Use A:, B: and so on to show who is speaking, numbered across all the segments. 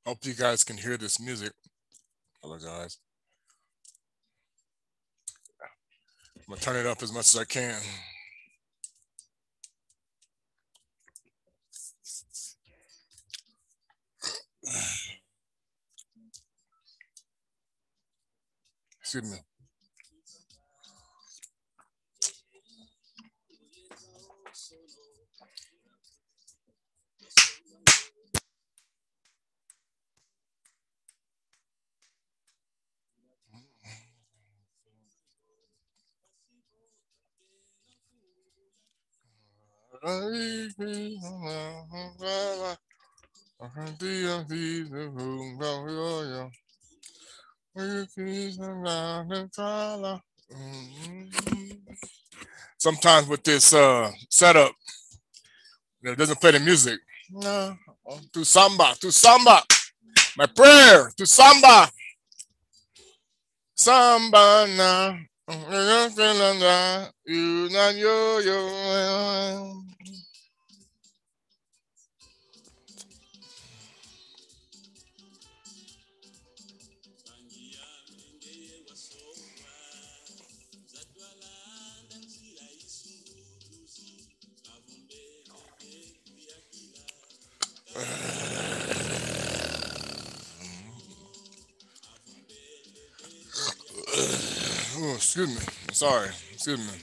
A: Hope you guys can hear this music. Hello, guys. I'm gonna turn it up as much as I can. Excuse me. Sometimes with this setup, it doesn't play the music. No, to samba, to samba. My prayer to samba, samba na. You not yo. Oh, excuse me. Sorry. Excuse me.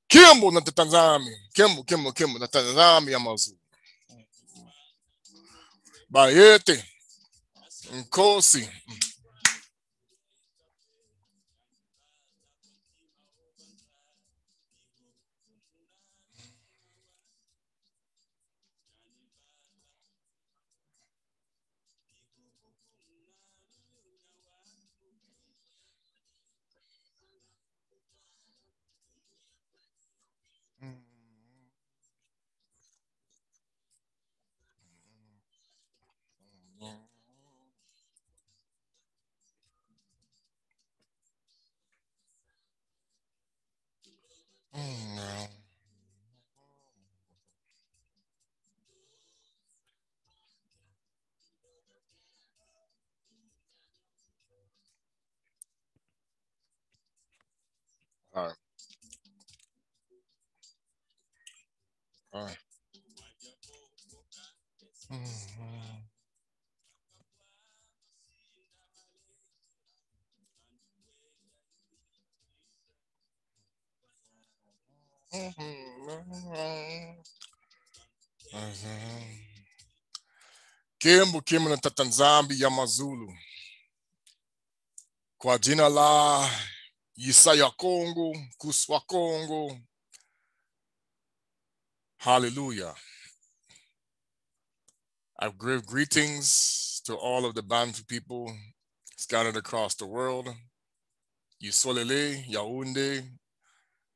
A: Kimbo na tatazami. Kimbo na tatazami ya mazu. Bayete. Nkosi. All right. All right. Kimbo na tatanzambi ya mazulu. Kwa jina la Yesaya Kongo, Kuswa Kongo. Hallelujah. I give greetings to all of the Bantu people scattered across the world. Yisolele, Yaounde,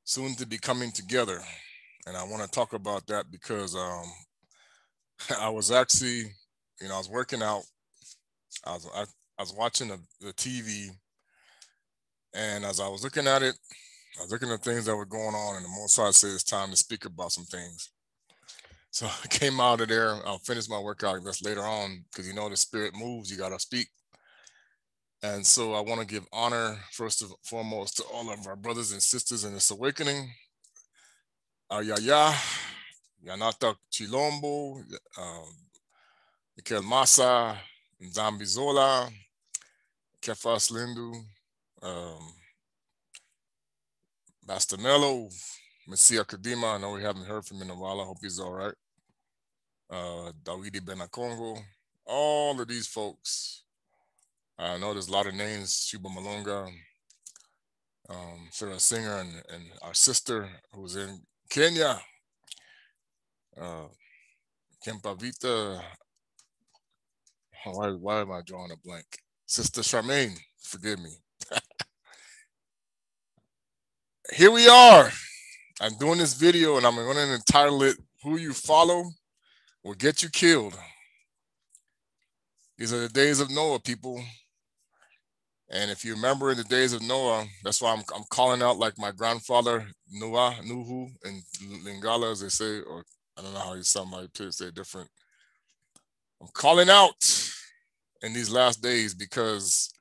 A: soon to be coming together. And I want to talk about that because I was actually, I was working out. I was watching the TV, and as I was looking at it, I was looking at things that were going on, and the Mosai said it's time to speak about some things. So I came out of there. I'll finish my workout just later on because the spirit moves. You gotta speak. And so I want to give honor first and foremost to all of our brothers and sisters in this awakening. Ayaya, Yanata Chilombo, Mikel Masa, Zambizola, Kefas Lindu, um, Bastamelo, Messia Kadima. I know we haven't heard from him in a while. I hope he's all right. Dawidi Benakongo, all of these folks. I know there's a lot of names, Shuba Malonga, Sarah Singer, and our sister who's in Kenya. Uh, Kempavita, why am I drawing a blank? Sister Charmaine, forgive me. Here we are. I'm doing this video and I'm going to entitle it, Who You Follow Will Get You Killed. These are the days of Noah, people. And if you remember in the days of Noah, that's why I'm calling out like my grandfather, Noah, Nuhu, in Lingala, as they say, or I don't know how some might say it different. I'm calling out in these last days because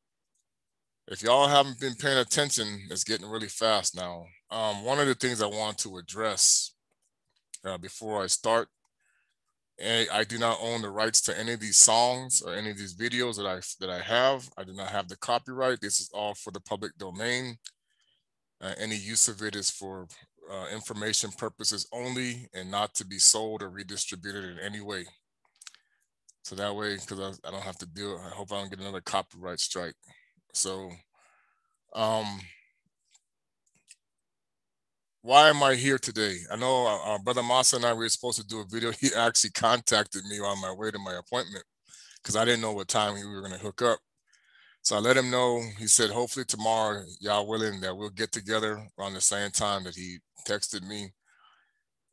A: if y'all haven't been paying attention, it's getting really fast now. One of the things I want to address before I start, I do not own the rights to any of these songs or any of these videos that I have. I do not have the copyright. This is all for the public domain. Any use of it is for information purposes only and not to be sold or redistributed in any way. So that way, because I don't have to deal, I hope I don't get another copyright strike. So, why am I here today? I know Brother Masa and I were supposed to do a video. He actually contacted me on my way to my appointment because I didn't know what time we were going to hook up. So I let him know. He said, hopefully tomorrow, y'all willing, that we'll get together around the same time that he texted me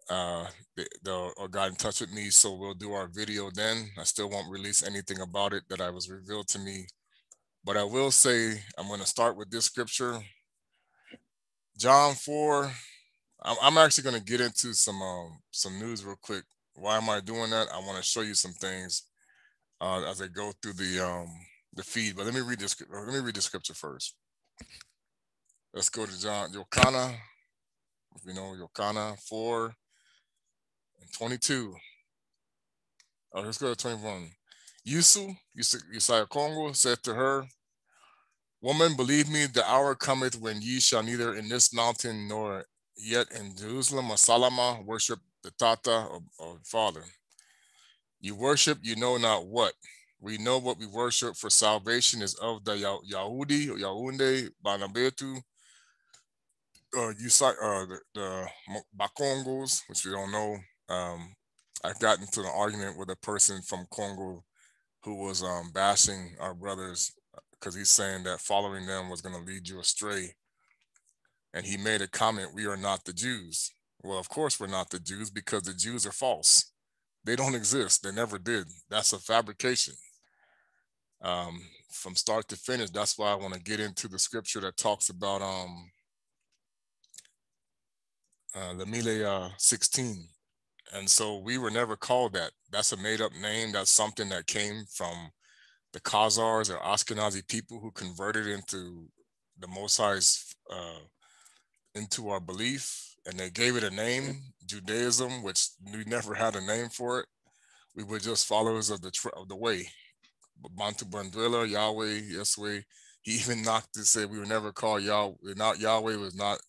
A: or got in touch with me. So we'll do our video then. I still won't release anything about it that I was revealed to me. But I will say, I'm going to start with this scripture. John 4. I'm actually going to get into some news real quick. Why am I doing that? I want to show you some things as I go through the feed. But let me read this. Let me read the scripture first. Let's go to John Yokana. If you know Yokana 4:22. Oh, let's go to 21. Yusaya Kongo said to her, "Woman, believe me, the hour cometh when ye shall neither in this mountain nor yet in Jerusalem or Salama worship the Tata or Father. You worship, you know not what. We know what we worship, for salvation is of the Yahudi or Yaounde, Banabetu, the Bakongos, which we don't know. I got into an argument with a person from Congo who was bashing our brothers because he's saying that following them was going to lead you astray. And he made a comment, we are not the Jews. Well, of course we're not the Jews because the Jews are false. They don't exist. They never did. That's a fabrication. From start to finish, that's why I want to get into the scripture that talks about Lemile 16. And so we were never called that. That's a made-up name. That's something that came from the Khazars or Ashkenazi people who converted into the Mosai's into our belief, and they gave it a name, Judaism, which we never had a name for it. We were just followers of the way. Bantu Bandwela, Yahweh, Yesweh. He even knocked to say we were never called Yahweh. Not Yahweh is not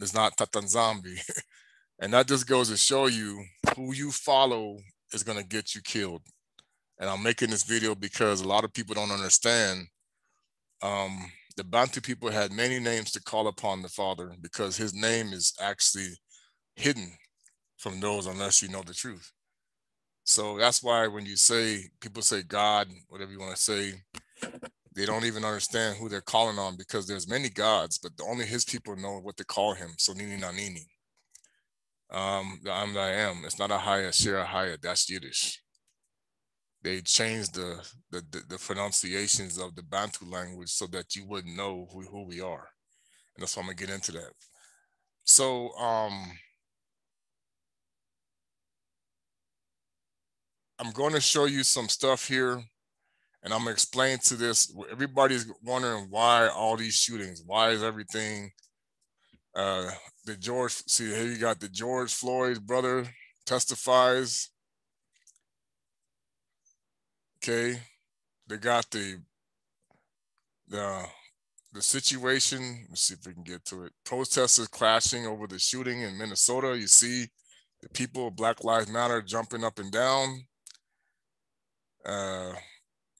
A: Tatanzambi. And that just goes to show you who you follow is going to get you killed. And I'm making this video because a lot of people don't understand. The Bantu people had many names to call upon the Father because his name is actually hidden from those unless you know the truth. So that's why when you say, people say God, whatever you want to say, they don't even understand who they're calling on because there's many gods, but only his people know what to call him. So Nini Nanini. The I'm that I am. It's not a Haya, Shira Haya. That's Yiddish. They changed the pronunciations of the Bantu language so that you wouldn't know who we are. And that's why I'm gonna get into that. So I'm going to show you some stuff here, and I'm gonna explain to this. Everybody's wondering why all these shootings. Why is everything? See here you got the George Floyd's brother testifies. Okay, they got the situation. Let's see if we can get to it. Protesters clashing over the shooting in Minnesota. You see the people of Black Lives Matter jumping up and down.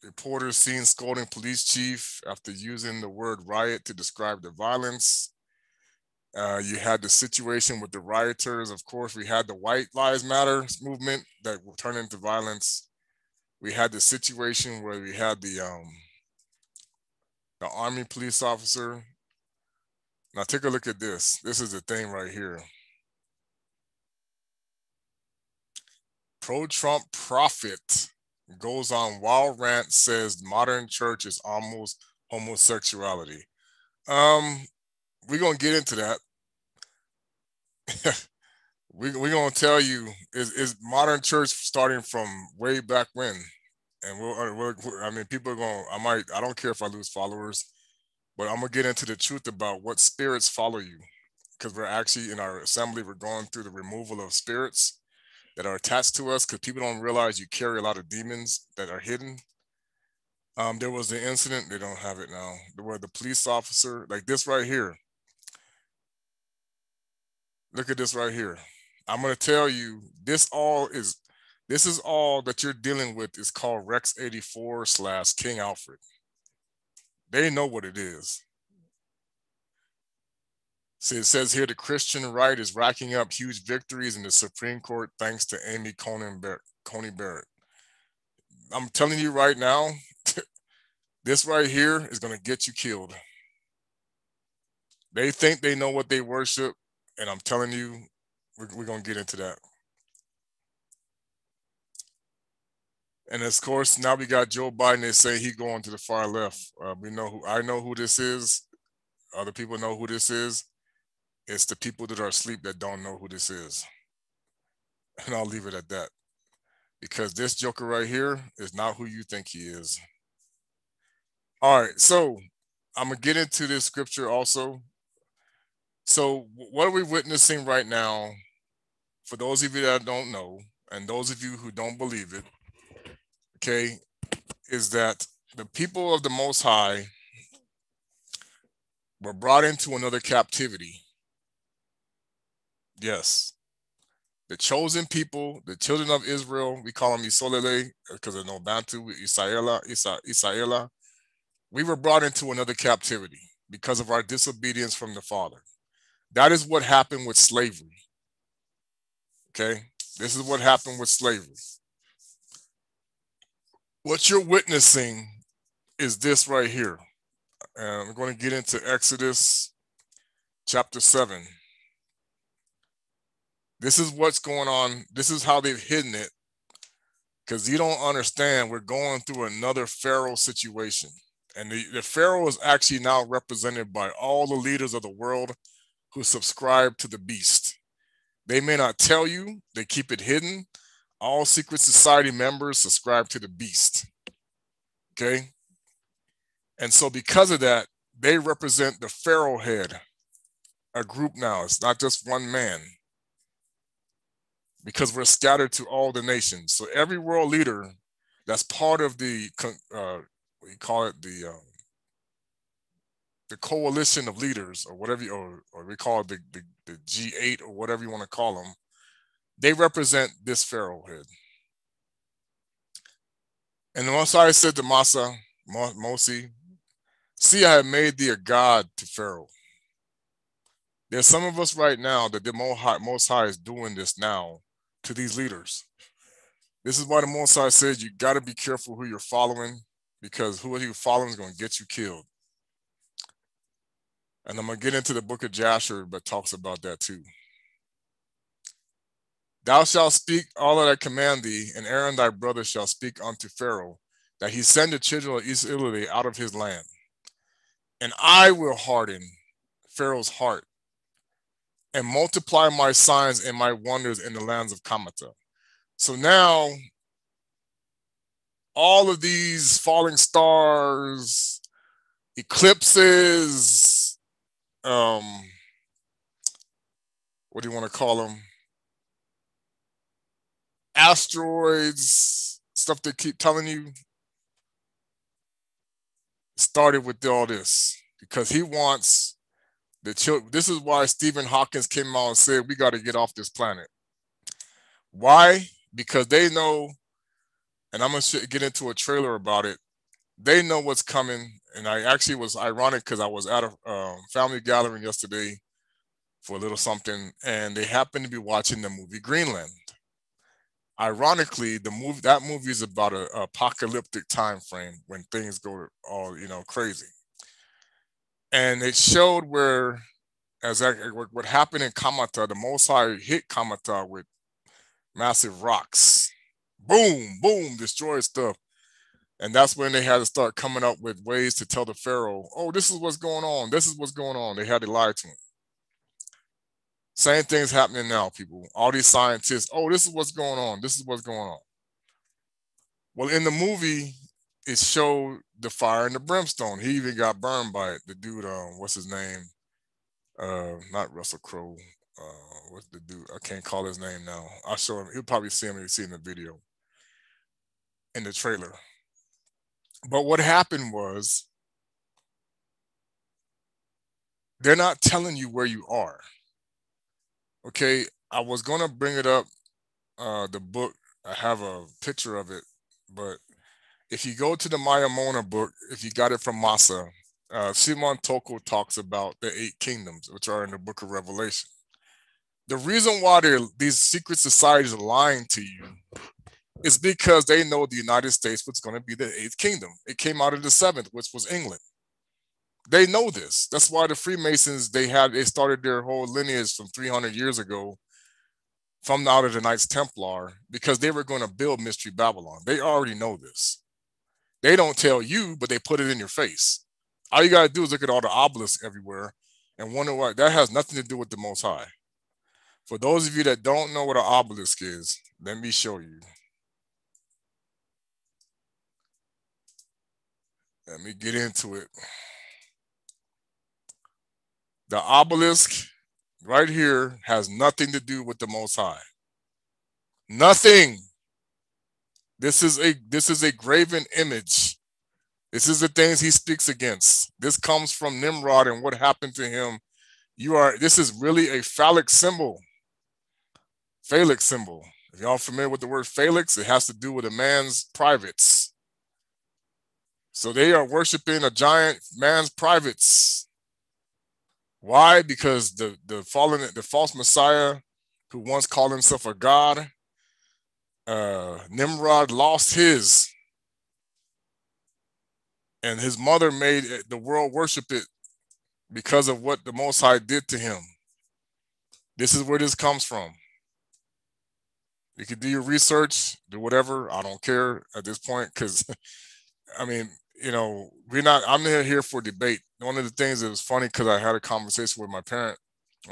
A: Reporters seen scolding police chief after using the word riot to describe the violence. You had the situation with the rioters. Of course, we had the White Lives Matter movement that will turn into violence. We had the situation where we had the Army police officer. Now take a look at this. This is the thing right here. Pro-Trump prophet goes on wild rant, says modern church is almost homosexuality. We're gonna get into that. we're gonna tell you is modern church starting from way back when, and I mean, people are going. I don't care if I lose followers, but I'm gonna get into the truth about what spirits follow you, because we're actually in our assembly. We're going through the removal of spirits that are attached to us, because people don't realize you carry a lot of demons that are hidden. There was the incident, they don't have it now, where the police officer, like this right here. Look at this right here. I'm going to tell you, this is all that you're dealing with is called Rex 84 / King Alfred. They know what it is. So it says here the Christian right is racking up huge victories in the Supreme Court thanks to Amy Coney Barrett. I'm telling you right now, this right here is going to get you killed. They think they know what they worship, and I'm telling you, we're going to get into that. And of course, now we got Joe Biden. They say he going to the far left. I know who this is. Other people know who this is. It's the people that are asleep that don't know who this is. And I'll leave it at that. Because this joker right here is not who you think he is. All right, so I'm going to get into this scripture also. So what are we witnessing right now? For those of you that don't know, and those of you who don't believe it, okay, is that the people of the Most High were brought into another captivity. Yes. The chosen people, the children of Israel, we call them Isolele because of no Bantu, Isaela. We were brought into another captivity because of our disobedience from the Father. That is what happened with slavery. Okay? This is what happened with slavery. What you're witnessing is this right here. And we're going to get into Exodus chapter 7. This is what's going on. This is how they've hidden it. Because you don't understand, we're going through another Pharaoh situation. And the Pharaoh is actually now represented by all the leaders of the world who subscribe to the beast. They may not tell you, they keep it hidden. All secret society members subscribe to the beast. Okay? And so because of that, they represent the Pharaoh head, a group now. It's not just one man. Because we're scattered to all the nations. So every world leader that's part of the, we call it the coalition of leaders, or whatever, or we call it the G8, or whatever you want to call them, they represent this Pharaoh head. And the Most High said to Moses, see, I have made thee a god to Pharaoh. There's some of us right now that the Most High is doing this now to these leaders. This is why the Most High says you got to be careful who you're following, because who you're following is going to get you killed. And I'm going to get into the book of Jasher, but talks about that too. Thou shalt speak all that I command thee, and Aaron thy brother shall speak unto Pharaoh, that he send the children of Israel out of his land. And I will harden Pharaoh's heart, and multiply my signs and my wonders in the lands of Kamata. So now, all of these falling stars, eclipses, what do you want to call them? Asteroids, stuff they keep telling you, started with all this because he wants the children. This is why Stephen Hawking came out and said, we got to get off this planet. Why? Because they know, and I'm going to get into a trailer about it. They know what's coming. And I actually was ironic because I was at a family gathering yesterday for a little something, and they happened to be watching the movie Greenland. Ironically, that movie is about an apocalyptic time frame when things go all crazy, and it showed where what happened in Kamata. The Most High hit Kamata with massive rocks, boom, boom, destroyed stuff. And that's when they had to start coming up with ways to tell the Pharaoh, oh, this is what's going on. This is what's going on. They had to lie to him. Same thing's happening now, people. All these scientists, oh, this is what's going on. This is what's going on. Well, in the movie, it showed the fire and the brimstone. He even got burned by it. The dude, what's his name? Not Russell Crowe. What's the dude? I can't call his name now. I'll show him. He'll probably see him if you see in the video, in the trailer. But what happened was, they're not telling you where you are. Okay, I was gonna bring it up, the book. I have a picture of it, but if you go to the Mayamona book, if you got it from Masa, Simon Toko talks about the 8 kingdoms, which are in the book of Revelation. The reason why these secret societies are lying to you is because they know the United States was going to be the 8th kingdom. It came out of the 7th, which was England. They know this. That's why the Freemasons, they started their whole lineage from 300 years ago from out of the Knights Templar, because they were going to build Mystery Babylon. They already know this. They don't tell you, but they put it in your face. All you got to do is look at all the obelisks everywhere and wonder why. That has nothing to do with the Most High. For those of you that don't know what an obelisk is, let me show you. Let me get into it. The obelisk right here has nothing to do with the Most High. Nothing. This is a graven image. This is the things he speaks against. This comes from Nimrod and what happened to him. This is really a phallic symbol. Phallic symbol. If y'all familiar with the word phalanx, it has to do with a man's privates. So they are worshiping a giant man's privates. Why? Because the false Messiah, who once called himself a god, Nimrod lost his, and his mother made the world worship it because of what the Most High did to him. This is where this comes from. You can do your research, do whatever. I don't care at this point, because I mean, I'm here for debate. One of the things that was funny, because I had a conversation with my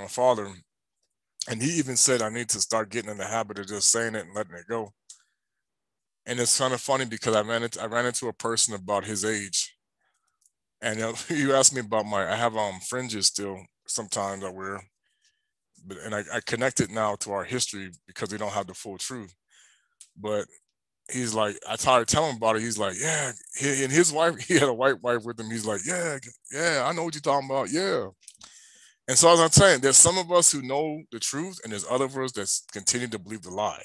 A: father, and he even said I need to start getting in the habit of just saying it and letting it go. And it's kind of funny because I ran into a person about his age, and you asked me about I have fringes still sometimes I wear, and I connect it now to our history because we don't have the full truth. But he's like, I tried to tell him about it. He's like, yeah. And his wife, he had a white wife with him. He's like, yeah, I know what you're talking about. Yeah. And so as I'm saying, there's some of us who know the truth, and there's other of us that continue to believe the lie.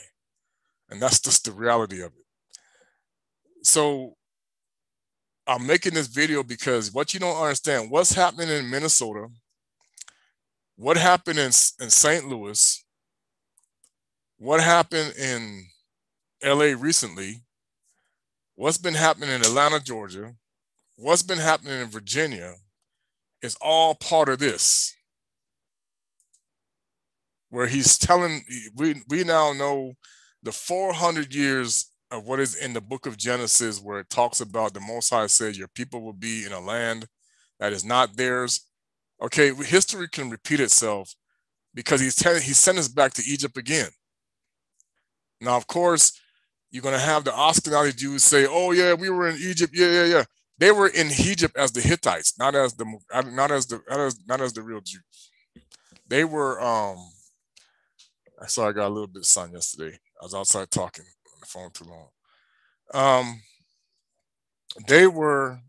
A: And that's just the reality of it. So I'm making this video because what you don't understand, what's happening in Minnesota, what happened in St. Louis, what happened in LA recently, what's been happening in Atlanta, Georgia, what's been happening in Virginia is all part of this. Where he's telling, we now know the 400 years of what is in the book of Genesis, where it talks about the Most High says your people will be in a land that is not theirs. Okay, history can repeat itself because he sent us back to Egypt again. Now, of course, you're going to have the Ashkenazi Jews say, oh yeah, we were in Egypt. Yeah. They were in Egypt as the Hittites, not as the real Jews. They were, I saw I got a little bit of sun yesterday. I was outside talking on the phone too long. They were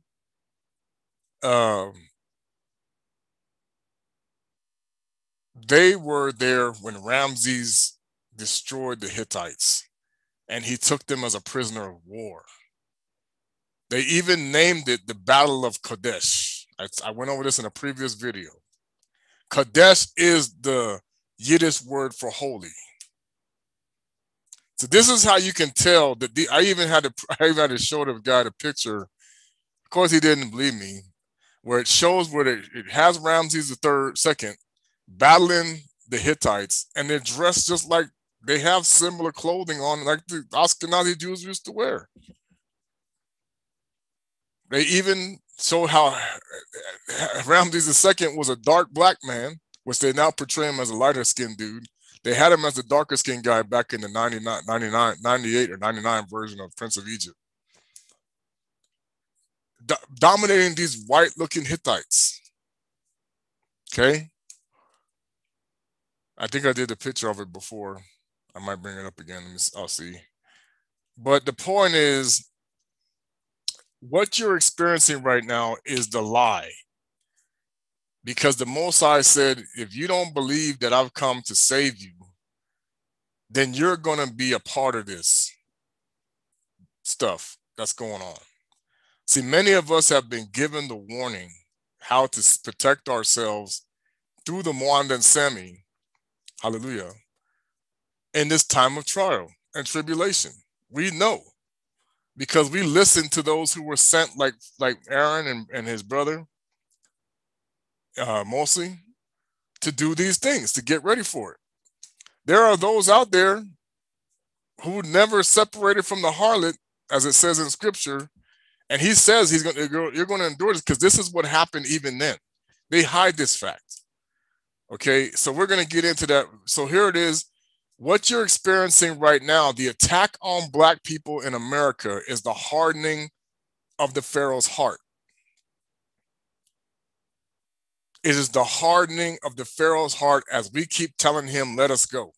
A: there when Ramses destroyed the Hittites, and he took them as a prisoner of war. They even named it the Battle of Kadesh. I went over this in a previous video. Kadesh is the Yiddish word for holy. So this is how you can tell that I even had to show the guy the picture. Of course, he didn't believe me, where it shows where it has Ramses the third, second, battling the Hittites, and they're dressed just like they have similar clothing on, like the Ashkenazi Jews used to wear. They even show how Ramses II was a dark black man, which they now portray him as a lighter skinned dude. They had him as the darker skinned guy back in the 98 or 99 version of Prince of Egypt. Dominating these white looking Hittites. Okay. I think I did a picture of it before. I might bring it up again. I'll see. But the point is, what you're experiencing right now is the lie. Because the Most High said, if you don't believe that I've come to save you, then you're going to be a part of this stuff that's going on. See, many of us have been given the warning how to protect ourselves through the Moanda and Semi, hallelujah, in this time of trial and tribulation. We know because we listened to those who were sent, like Aaron and his brother, mostly, to do these things, to get ready for it. There are those out there who never separated from the harlot, as it says in Scripture, and he says you're going to endure this because this is what happened even then. They hide this fact. Okay, so we're going to get into that. So here it is. What you're experiencing right now, the attack on Black people in America, is the hardening of the Pharaoh's heart. It is the hardening of the Pharaoh's heart as we keep telling him, let us go.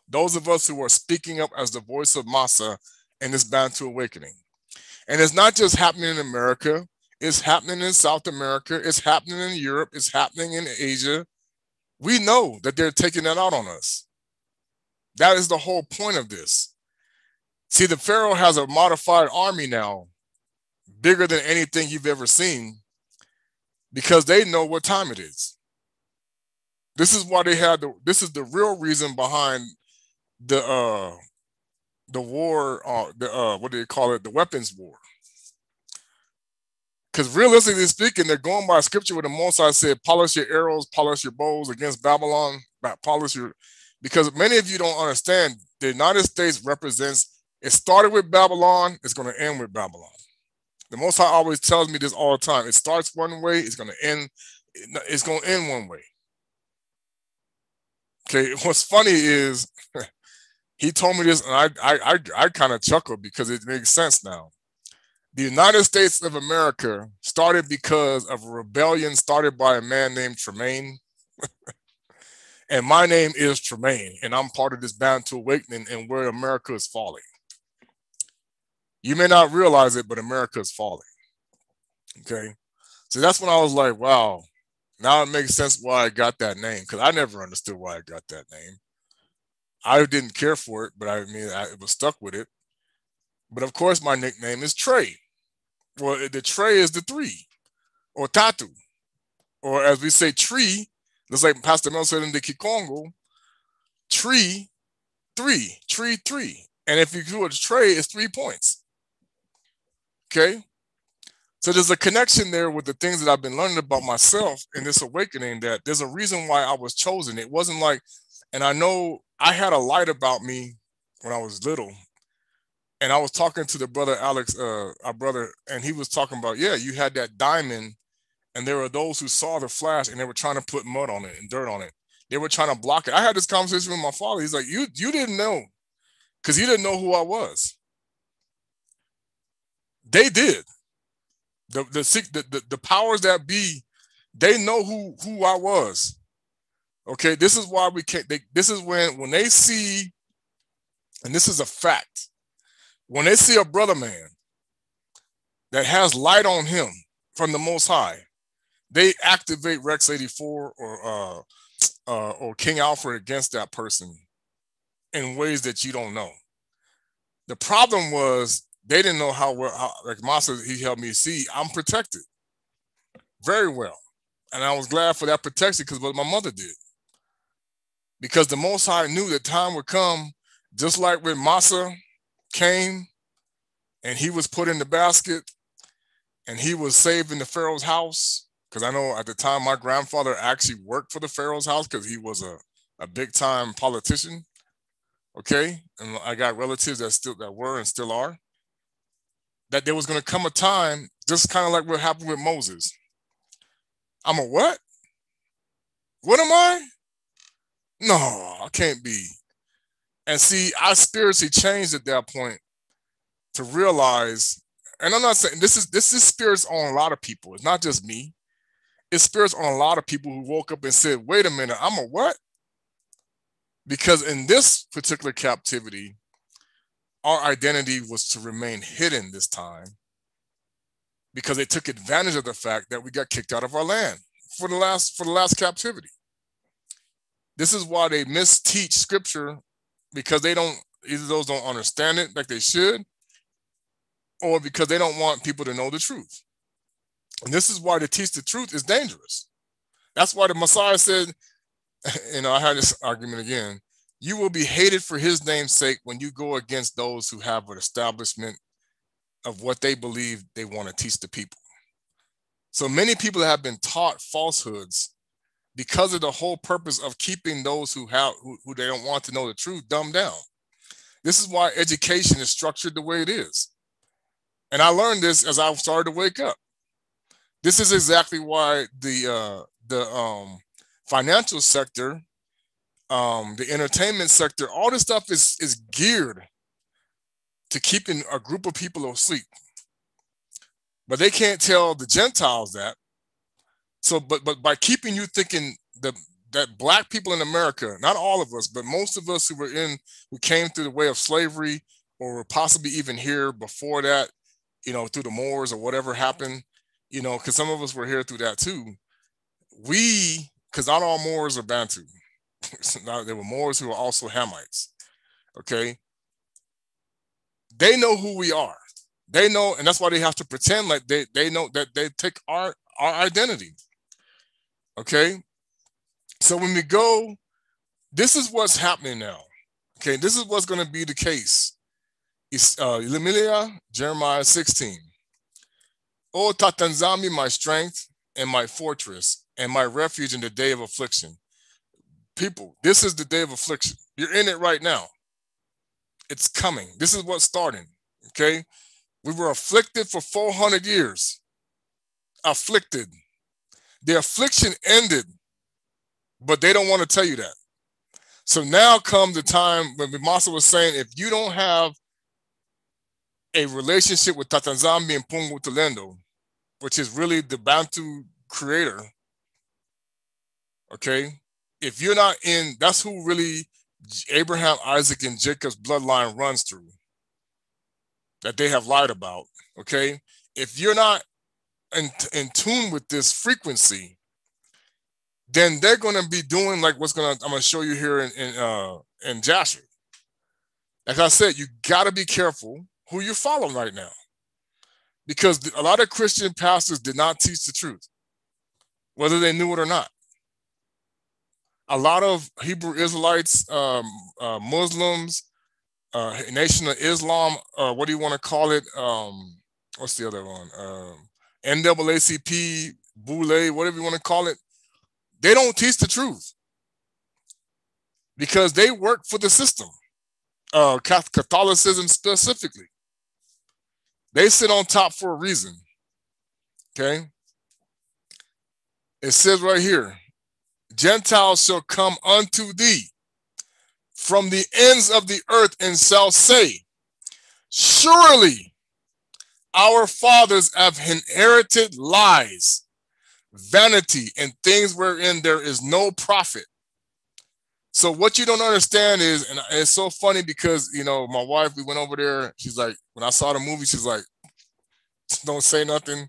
A: Those of us who are speaking up as the voice of Massa in this Bantu awakening. And it's not just happening in America. It's happening in South America. It's happening in Europe. It's happening in Asia. We know that they're taking that out on us. That is the whole point of this. See, the Pharaoh has a modified army now, bigger than anything you've ever seen, because they know what time it is. This is why they had this is the real reason behind the war, what do they call it? The weapons war. Because realistically speaking, they're going by scripture where the Most High said, polish your arrows, polish your bows against Babylon, because many of you don't understand, the United States represents, it started with Babylon, it's going to end with Babylon. The Most High always tells me this all the time. It starts one way, it's going to end one way. Okay, what's funny is, he told me this, and I kind of chuckled because it makes sense now. The United States of America started because of a rebellion started by a man named Tremaine. And my name is Tremaine, and I'm part of this Bantu awakening and where America is falling. You may not realize it, but America is falling. Okay? So that's when I was like, wow, now it makes sense why I got that name, because I never understood why I got that name. I didn't care for it, but I was stuck with it. But of course, my nickname is Trey. Well, the Trey is the 3, or Tatu, or as we say, tree. Just like Pastor Mel said in the Kikongo, tree 3. And if you do a Trey, it's 3 points. Okay? So there's a connection there with the things that I've been learning about myself in this awakening, that there's a reason why I was chosen. It wasn't like, and I know I had a light about me when I was little. And I was talking to the brother Alex, our brother, and he was talking about, yeah, you had that diamond, and there were those who saw the flash and they were trying to put mud on it and dirt on it. They were trying to block it. I had this conversation with my father. He's like, you didn't know, because you didn't know who I was. They did. The powers that be, they know who I was. Okay, this is why we can't. This is when they see, and this is a fact. When they see a brother man that has light on him from the Most High, they activate Rex 84 or King Alfred against that person in ways that you don't know. The problem was they didn't know how like Massa, he helped me see, I'm protected very well And I was glad for that protection because what my mother did. Because the Most High knew that time would come, just like when Massa came and he was put in the basket and he was saved in the Pharaoh's house. Because I know at the time my grandfather actually worked for the Pharaoh's house because he was a big time politician. Okay. And I got relatives that were and still are. That there was going to come a time, just kind of like what happened with Moses. I'm a what? What am I? No, I can't be. And see, I spiritually changed at that point to realize, and I'm not saying this is spirits on a lot of people. It's not just me. It's spirits on a lot of people who woke up and said, wait a minute, I'm a what? Because in this particular captivity, our identity was to remain hidden this time because they took advantage of the fact that we got kicked out of our land for the last captivity. This is why they misteach scripture, because they don't, either those don't understand it like they should, or because they don't want people to know the truth. And this is why to teach the truth is dangerous. That's why the Messiah said, I had this argument again, you will be hated for his name's sake when you go against those who have an establishment of what they believe they want to teach the people. So many people have been taught falsehoods because of the whole purpose of keeping those who they don't want to know the truth dumbed down. This is why education is structured the way it is. And I learned this as I started to wake up. This is exactly why the financial sector, the entertainment sector, all this stuff is geared to keeping a group of people asleep. But they can't tell the Gentiles that. So, but by keeping you thinking that black people in America, not all of us, but most of us who came through the way of slavery, or were possibly even here before that, through the Moors or whatever happened, because some of us were here through that too. Because not all Moors are Bantu. There were Moors who were also Hamites. Okay. They know who we are. They know, and that's why they have to pretend like they know that they take our identity. Okay. So when we go, this is what's happening now. Okay. This is what's going to be the case. It's Jeremiah 16. O Tatanzami, my strength and my fortress and my refuge in the day of affliction. People, this is the day of affliction. You're in it right now. It's coming. This is what's starting. Okay. We were afflicted for 400 years. Afflicted. The affliction ended, but they don't want to tell you that. So now comes the time when Massa was saying, if you don't have a relationship with Tatanzambi and Pungu Talendo, which is really the Bantu creator, okay, if you're not in, that's who really Abraham, Isaac, and Jacob's bloodline runs through, that they have lied about, okay? If you're not in tune with this frequency, then they're going to be doing like I'm going to show you here in Jasher. Like I said, you got to be careful who you're following right now, because a lot of Christian pastors did not teach the truth, whether they knew it or not. A lot of Hebrew Israelites, Muslims, Nation of Islam, what do you want to call it? What's the other one? NAACP, Boule, whatever you want to call it. They don't teach the truth because they work for the system, Catholicism specifically. They sit on top for a reason, okay? It says right here, Gentiles shall come unto thee from the ends of the earth and shall say, surely our fathers have inherited lies, vanity, and things wherein there is no profit. So what you don't understand is, and it's so funny because, my wife, we went over there. She's like, when I saw the movie, she's like, don't say nothing,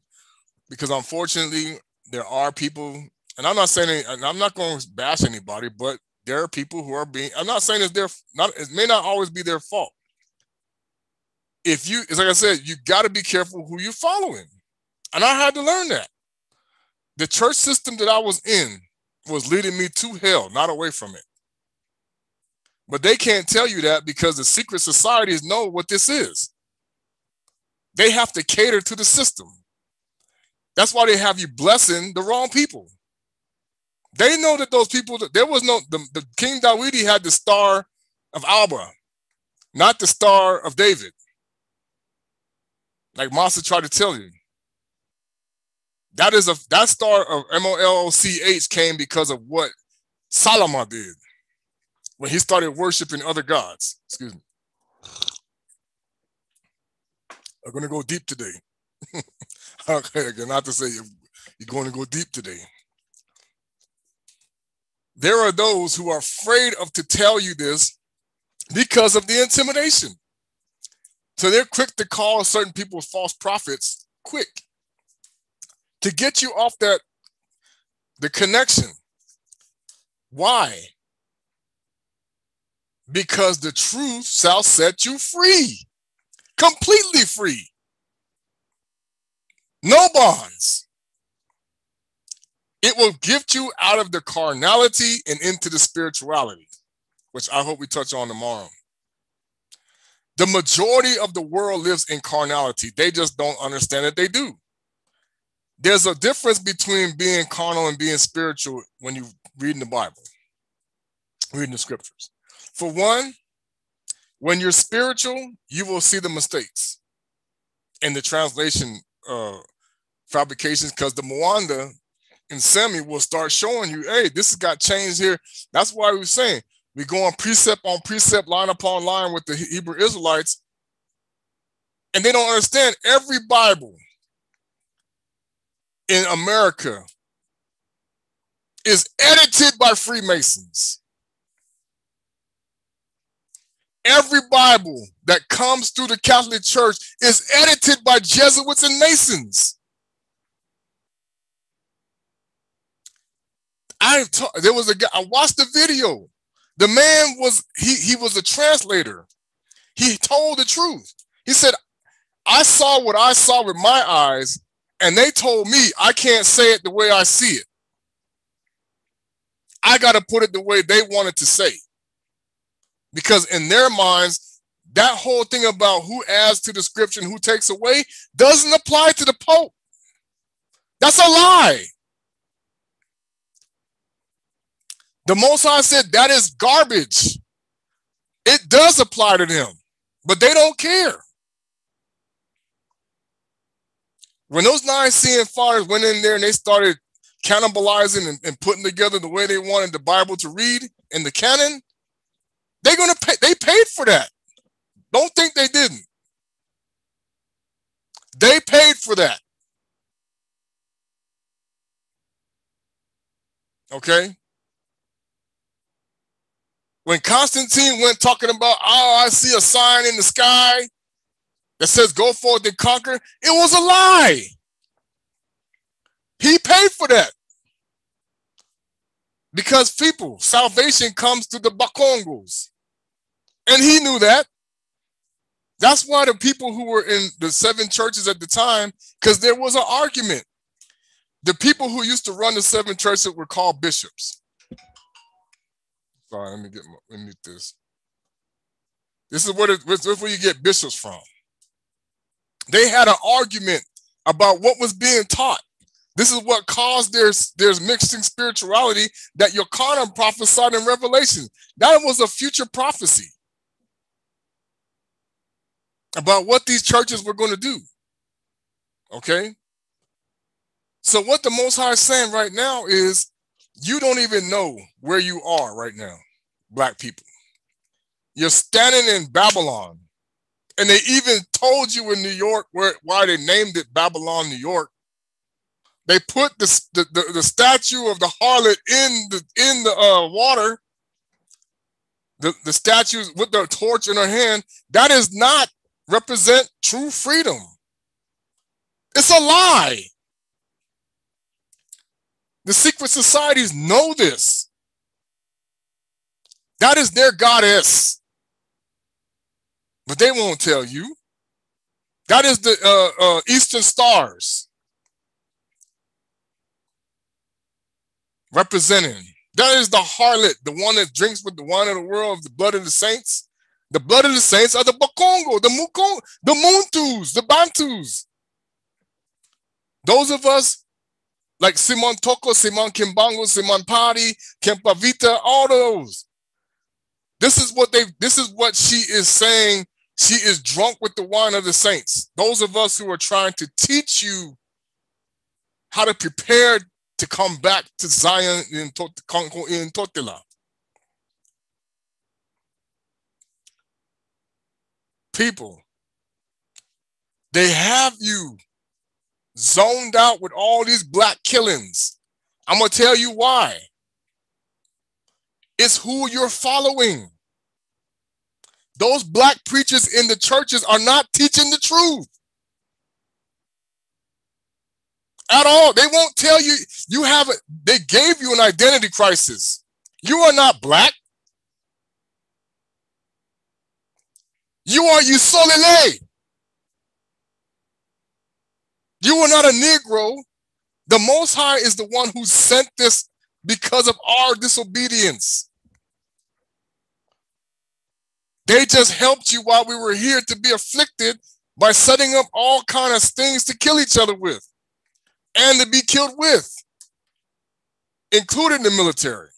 A: because unfortunately there are people, and I'm not saying, I'm not going to bash anybody, but there are people who are I'm not saying it may not always be their fault. It's like I said, you got to be careful who you're following. And I had to learn that. The church system that I was in was leading me to hell, not away from it. But they can't tell you that because the secret societies know what this is. They have to cater to the system. That's why they have you blessing the wrong people. They know that those people, there was no, the King Dawidi had the Star of Alba, not the Star of David. Like Master tried to tell you. That star of Moloch came because of what Solomon did when he started worshiping other gods. Excuse me. I'm going to go deep today. Okay, not to say you're going to go deep today. There are those who are afraid to tell you this because of the intimidation. So they're quick to call certain people false prophets, quick, to get you off the connection. Why? Because the truth shall set you free, completely free. No bonds. It will gift you out of the carnality and into the spirituality, which I hope we touch on tomorrow. The majority of the world lives in carnality. They just don't understand that they do. There's a difference between being carnal and being spiritual when you read in the Bible, reading the scriptures. For one, when you're spiritual, you will see the mistakes in the translation fabrications, because the Mwanda and Semi will start showing you, hey, this has got changed here. That's why we were saying we go on precept, line upon line with the Hebrew Israelites, and they don't understand every Bible in America is edited by Freemasons. Every Bible that comes through the Catholic Church is edited by Jesuits and Masons. There was a guy, I watched the video. The man was a translator. He told the truth. He said, I saw what I saw with my eyes, and they told me I can't say it the way I see it. I got to put it the way they wanted to say. Because in their minds, that whole thing about who adds to the scripture and who takes away doesn't apply to the Pope. That's a lie. The Most High said that is garbage. It does apply to them, but they don't care. When those Nicene fathers went in there and they started cannibalizing and putting together the way they wanted the Bible to read in the canon, they're gonna pay. They paid for that. Don't think they didn't. They paid for that. Okay. When Constantine went talking about, oh, I see a sign in the sky that says go forth and conquer, it was a lie. He paid for that. Because people, salvation comes to the Bakongos. And he knew that. That's why the people who were in the 7 churches at the time, because there was an argument. The people who used to run the 7 churches were called bishops. Sorry, let me mute this. This is where you get bishops from. They had an argument about what was being taught. This is what caused there's mixing spirituality that Yochanan prophesied in Revelation. That was a future prophecy about what these churches were going to do. Okay? So what the Most High is saying right now is you don't even know where you are right now, black people. You're standing in Babylon. And they even told you in New York why they named it Babylon, New York. They put the statue of the harlot in the water. The statue with the torch in her hand. That does not represent true freedom. It's a lie. The secret societies know this. That is their goddess. But they won't tell you. That is the Eastern Stars. representing. That is the harlot, the one that drinks with the wine of the world, the blood of the saints. The blood of the saints are the Bakongo, the Mukong, the Muntu, the Bantus. Those of us like Simon Toko, Simon Kimbango, Simon Padi, Kempavita, all those. This is what she is saying. She is drunk with the wine of the saints. Those of us who are trying to teach you how to prepare to come back to Zion in Totila. People, they have you zoned out with all these black killings. I'm going to tell you why. It's who you're following. Those black preachers in the churches are not teaching the truth at all. They won't tell you. They gave you an identity crisis. You are not black. You are Usolele. You are not a Negro. The Most High is the one who sent this because of our disobedience. They just helped you while we were here to be afflicted by setting up all kinds of things to kill each other with and to be killed with, including the military.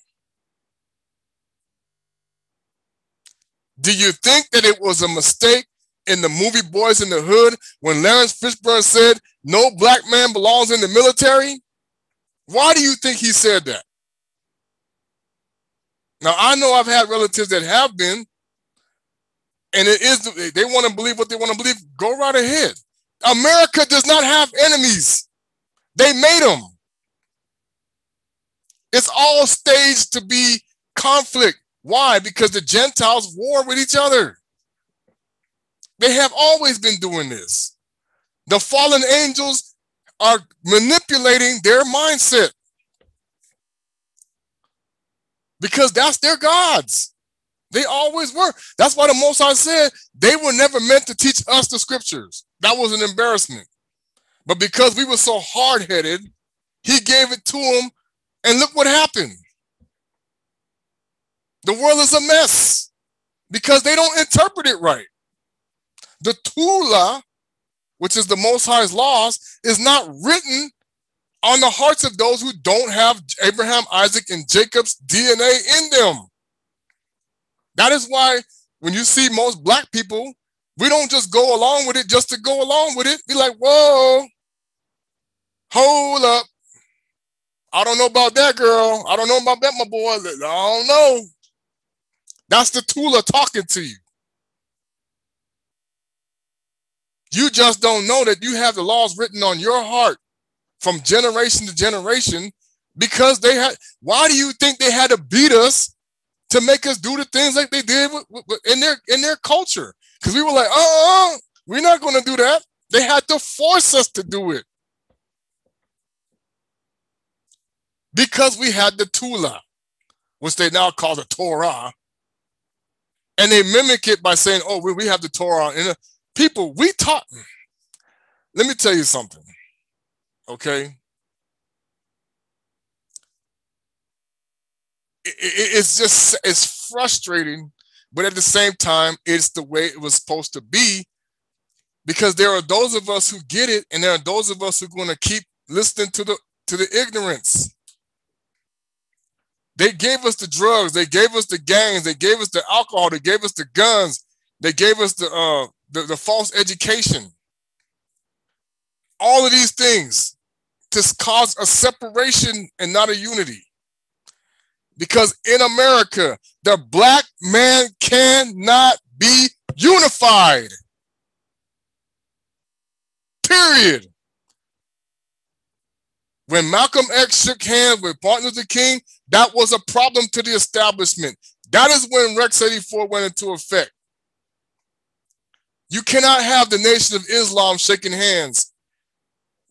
A: Do you think that it was a mistake in the movie Boys in the Hood when Lawrence Fishburne said no black man belongs in the military? Why do you think he said that? Now, I know I've had relatives that have been, and they want to believe what they want to believe. Go right ahead. America does not have enemies. They made them. It's all staged to be conflict. Why? Because the Gentiles war with each other. They have always been doing this. The fallen angels are manipulating their mindset because that's their gods. They always were. That's why the Most High said they were never meant to teach us the scriptures. That was an embarrassment. But because we were so hard-headed, he gave it to them, and look what happened. The world is a mess because they don't interpret it right. The Tula, which is the Most High's laws, is not written on the hearts of those who don't have Abraham, Isaac, and Jacob's DNA in them. That is why when you see most black people, we don't just go along with it just to go along with it. Be like, whoa, hold up. I don't know about that, girl. I don't know about that, my boy. I don't know. That's the Tula talking to you. You just don't know that you have the laws written on your heart from generation to generation because they had. Why do you think they had to beat us to make us do the things like they did in their culture? Because we were like, we're not going to do that. They had to force us to do it because we had the Tula, which they now call the Torah, and they mimic it by saying, "Oh, we have the Torah." And people, we taught. Let me tell you something, okay? It's frustrating, but at the same time, it's the way it was supposed to be, because there are those of us who get it, and there are those of us who are going to keep listening to the ignorance. They gave us the drugs, they gave us the gangs, they gave us the alcohol, they gave us the guns, they gave us the false education. All of these things to cause a separation and not a unity. Because in America, the black man cannot be unified. Period. When Malcolm X shook hands with Martin Luther King, that was a problem to the establishment. That is when Rex 84 went into effect. You cannot have the Nation of Islam shaking hands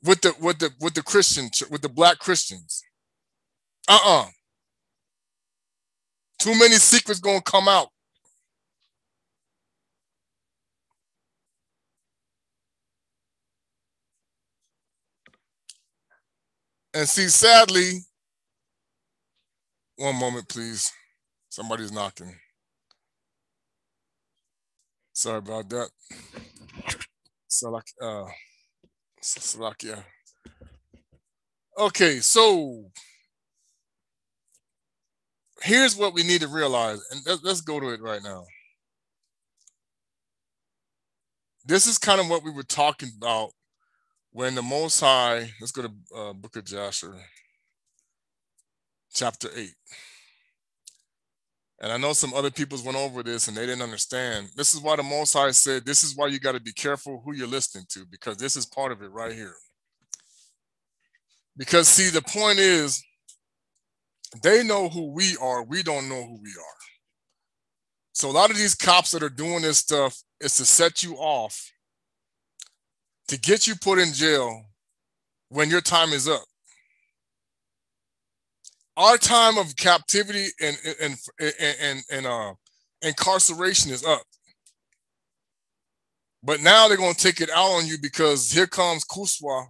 A: with the Christians, with the black Christians. Too many secrets gonna come out. And see, sadly, One moment, please. Somebody's knocking. Sorry about that. Salakia. Okay, so here's what we need to realize, and let's go to it right now. This is kind of what we were talking about when the Most High, let's go to Book of Jasher, chapter 8. And I know some other peoples went over this and they didn't understand. This is why the Most High said, this is why you got to be careful who you're listening to, because this is part of it right here. Because see, the point is, they know who we are. We don't know who we are. So a lot of these cops that are doing this stuff is to set you off, to get you put in jail when your time is up. Our time of captivity and incarceration is up. But now they're going to take it out on you because here comes Kuswa,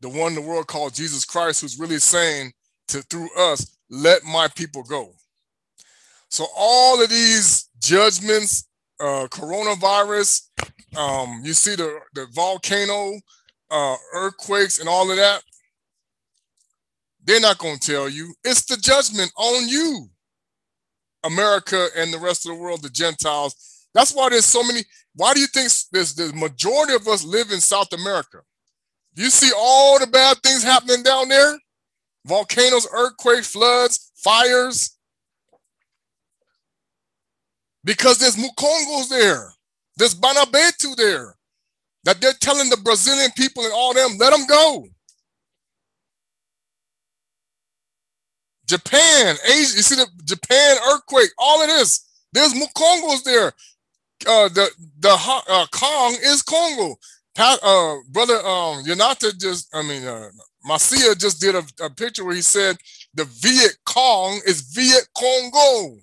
A: the one the world called Jesus Christ, who's really saying through us, let my people go. So all of these judgments, coronavirus, you see the volcano, earthquakes and all of that, they're not going to tell you. It's the judgment on you, America and the rest of the world, the Gentiles. That's why there's so many. Why do you think the majority of us live in South America? You see all the bad things happening down there? Volcanoes, earthquakes, floods, fires. Because there's Mukongos there. There's Banabetu there. That they're telling the Brazilian people and all them, let them go. Japan, Asia, you see the Japan earthquake, all of this. There's Mukongos there. The Kong is Congo. Brother Yanata Masia just did a picture where he said the Viet Cong is Viet Congo.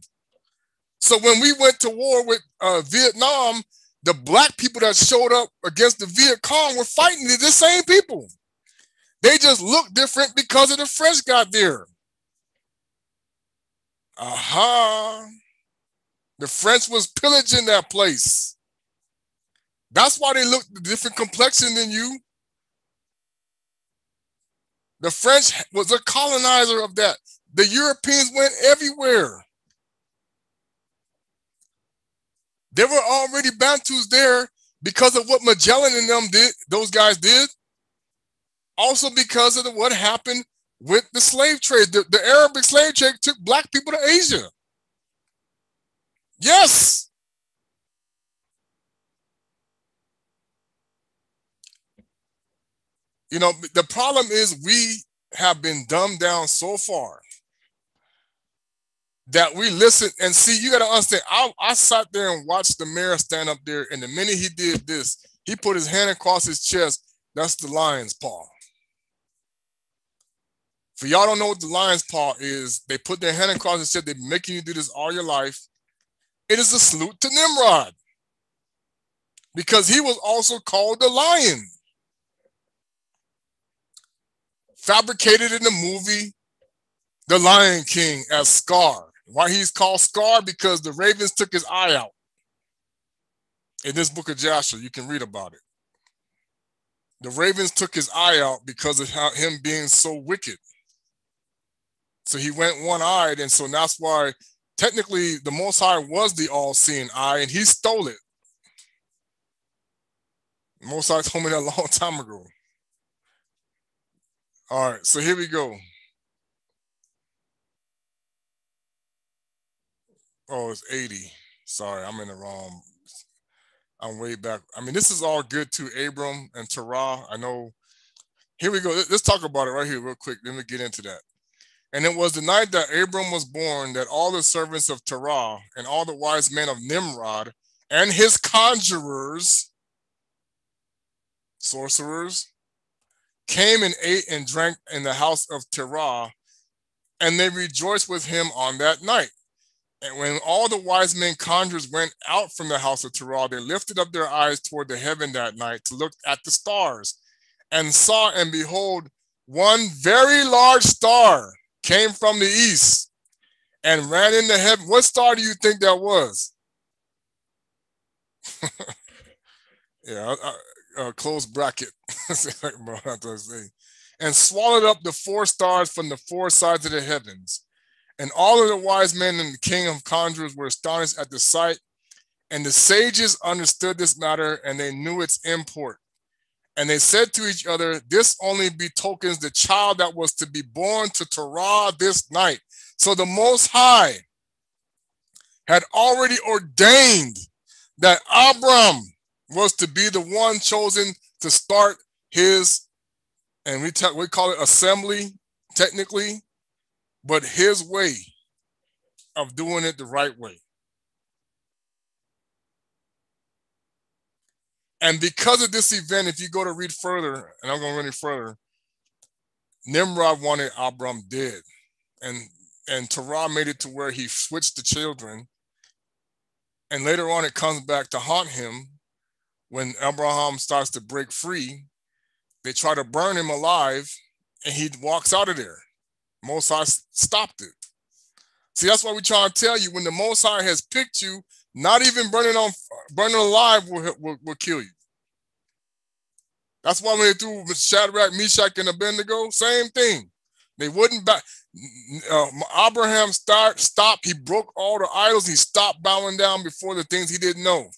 A: So when we went to war with Vietnam, the black people that showed up against the Viet Cong were fighting the same people. They just looked different because of the French got there. Aha. The French was pillaging that place. That's why they looked a different complexion than you. The French was a colonizer of that. The Europeans went everywhere. There were already Bantus there because of what Magellan and them did, those guys did. Also because of what happened with the slave trade. The Arabic slave trade took black people to Asia. Yes. You know, the problem is we have been dumbed down so far that we listen and see. You got to understand, I sat there and watched the mayor stand up there, and the minute he did this, he put his hand across his chest. That's the lion's paw. For y'all don't know what the lion's paw is, they put their hand across his chest. They've been making you do this all your life. It is a salute to Nimrod because he was also called the lion. Fabricated in the movie The Lion King as Scar. Why he's called Scar? Because the ravens took his eye out. In this book of Jasher, you can read about it. The ravens took his eye out because of him being so wicked. So he went one-eyed, and so that's why technically the Most High was the all-seeing eye, and he stole it. The Most High told me that a long time ago. All right, so here we go. Oh, it's 80. Sorry, I'm in the wrong. I'm way back. I mean, this is all good to Abram and Terah. I know. Here we go. Let's talk about it right here real quick. Let me get into that. And it was the night that Abram was born that all the servants of Terah and all the wise men of Nimrod and his conjurers, sorcerers, came and ate and drank in the house of Terah, and they rejoiced with him on that night. And when all the wise men conjurers went out from the house of Terah, they lifted up their eyes toward the heaven that night to look at the stars, and saw and behold one very large star came from the east and ran into heaven. What star do you think that was? Yeah, close bracket. And swallowed up the 4 stars from the 4 sides of the heavens. And all of the wise men and the king of conjurers were astonished at the sight. And the sages understood this matter, and they knew its import. And they said to each other, this only betokens the child that was to be born to Terah this night. So the Most High had already ordained that Abram was to be the one chosen to start his, and we call it assembly technically, but his way of doing it the right way. And because of this event, if you go to read further, and I'm going to read it further, Nimrod wanted Abram dead. And Terah made it to where he switched the children. And later on, it comes back to haunt him when Abraham starts to break free. They try to burn him alive, and he walks out of there. Most High stopped it. See, that's why we try to tell you, when the Most High has picked you, not even burning alive will kill you. That's why when they threw Shadrach, Meshach, and Abednego, same thing. They wouldn't back. Abraham stopped. He broke all the idols. He stopped bowing down before the things he didn't know.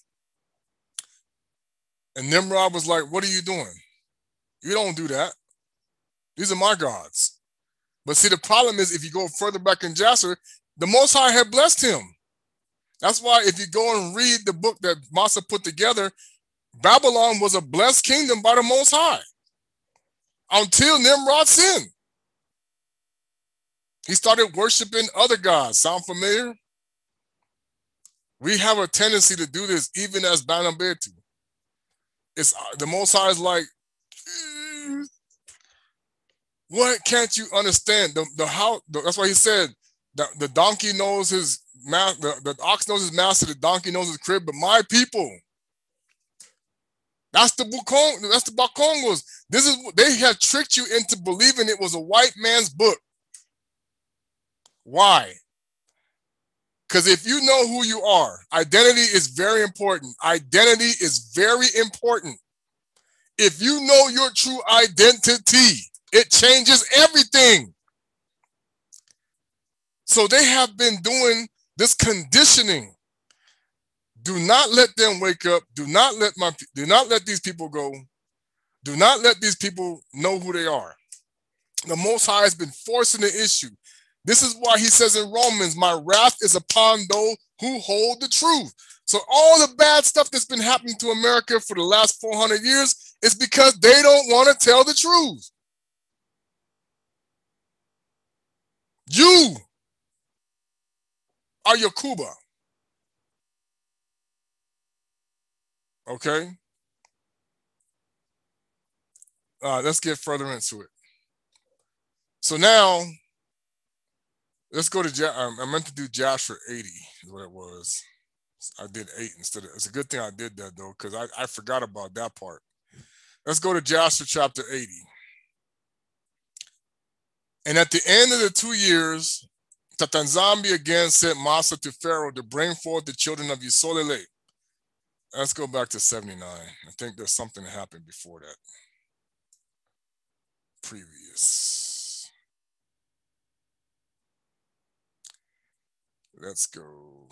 A: And Nimrod was like, what are you doing? You don't do that. These are my gods. But see, the problem is, if you go further back in Jasher, the Most High had blessed him. That's why if you go and read the book that Massa put together, Babylon was a blessed kingdom by the Most High until Nimrod sinned. He started worshiping other gods. Sound familiar? We have a tendency to do this even as Banabetu. It's the Most High is like, what can't you understand? That's why he said that the donkey knows his master, the ox knows his master, the donkey knows his crib, but my people. That's the Bakongos. They have tricked you into believing it was a white man's book. Why? Because if you know who you are, identity is very important. Identity is very important. If you know your true identity, it changes everything. So they have been doing this conditioning. Do not let them wake up. Do not let these people go. Do not let these people know who they are. The Most High has been forcing the issue. This is why he says in Romans, my wrath is upon those who hold the truth. So all the bad stuff that's been happening to America for the last 400 years is because they don't want to tell the truth. You are your Cuba. Okay? Let's get further into it. So now, let's go to, I meant to do Jasher 80 is what it was. I did 8 instead of, it's a good thing I did that though, because I forgot about that part. Let's go to Jasher chapter 80. And at the end of the 2 years, Tatanzambi again sent Massa to Pharaoh to bring forth the children of Yisolele. Let's go back to 79. I think there's something that happened before that. Previous. Let's go.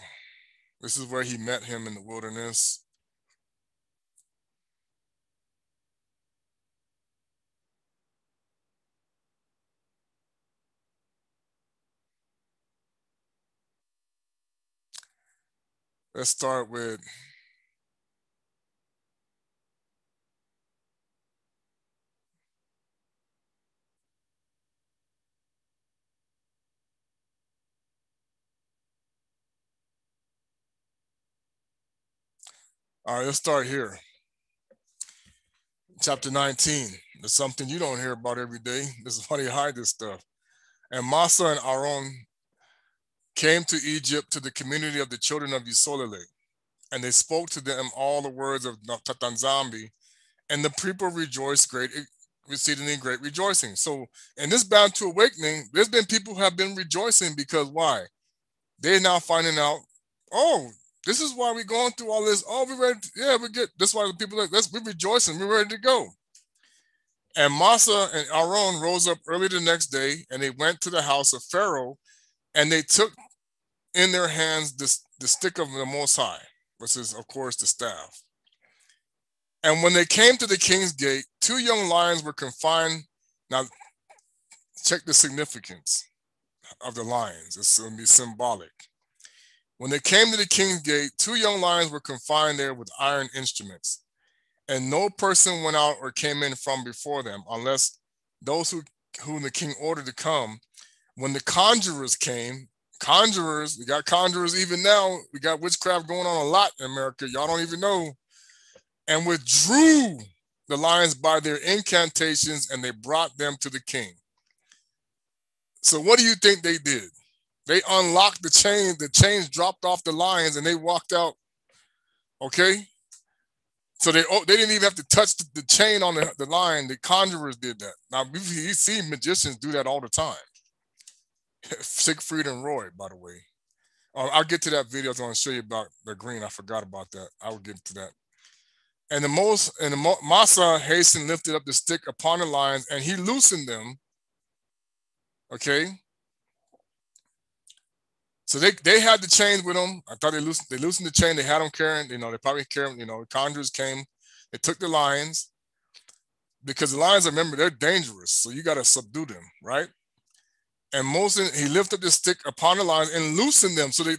A: This is where he met him in the wilderness. Let's start with all right, let's start here. Chapter 19. There's something you don't hear about every day. This is why they hide this stuff. And Massa and Aaron came to Egypt to the community of the children of Yisolele, and they spoke to them all the words of Tatanzambi, and the people rejoiced exceedingly great rejoicing. So in this Bantu awakening, there's been people who have been rejoicing because why? They're now finding out, oh, this is why we're going through all this. Oh, we're ready. Yeah, we get this. Why the people like we're rejoicing. We're ready to go. And Massa and Aaron rose up early the next day, and they went to the house of Pharaoh, and they took in their hands the stick of the Most High, which is, of course, the staff. And when they came to the king's gate, 2 young lions were confined. Now, check the significance of the lions. It's going to be symbolic. When they came to the king's gate, 2 young lions were confined there with iron instruments. And no person went out or came in from before them, unless those whom the king ordered to come. When the conjurers came, we got conjurers even now. We got witchcraft going on a lot in America. Y'all don't even know. And withdrew the lions by their incantations, and they brought them to the king. So what do you think they did? They unlocked the chains dropped off the lions, and they walked out, okay? So they didn't even have to touch the chain on the lion. The conjurers did that. Now, you see magicians do that all the time. Siegfried and Roy, by the way. I'll get to that video. I was going to show you about the green. I forgot about that. I will get to that. And Massa hastened, lifted up the stick upon the lions, and he loosened them. Okay. So they had the chains with them. I thought they loosened the chain. They had them carrying. They probably carrying. The conjurers came. They took the lions because the lions, remember, they're dangerous. So you got to subdue them, right? And Moses, he lifted the stick upon the lions and loosened them. So they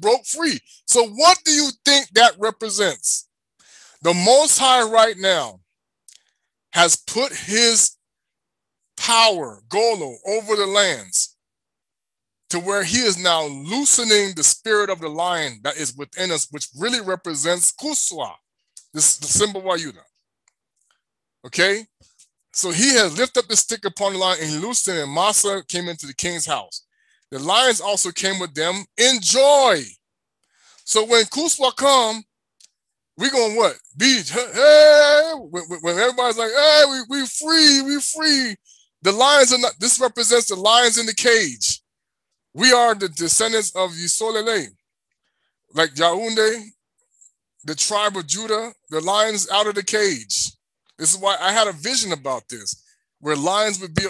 A: broke free. So what do you think that represents? The Most High right now has put his power, Golo, over the lands to where he is now loosening the spirit of the lion that is within us, which really represents Kuswa, the symbol Wayuda. Okay? So he has lifted up the stick upon the lion and he loosened it, and Massa came into the king's house. The lions also came with them in joy. So when Kuswa come, we gonna what? Be hey, when everybody's like, hey, we free. The lions are not, this represents the lions in the cage. We are the descendants of Yisolele. Like Yaoundé, the tribe of Judah, the lions out of the cage. This is why I had a vision about this, where lions would be,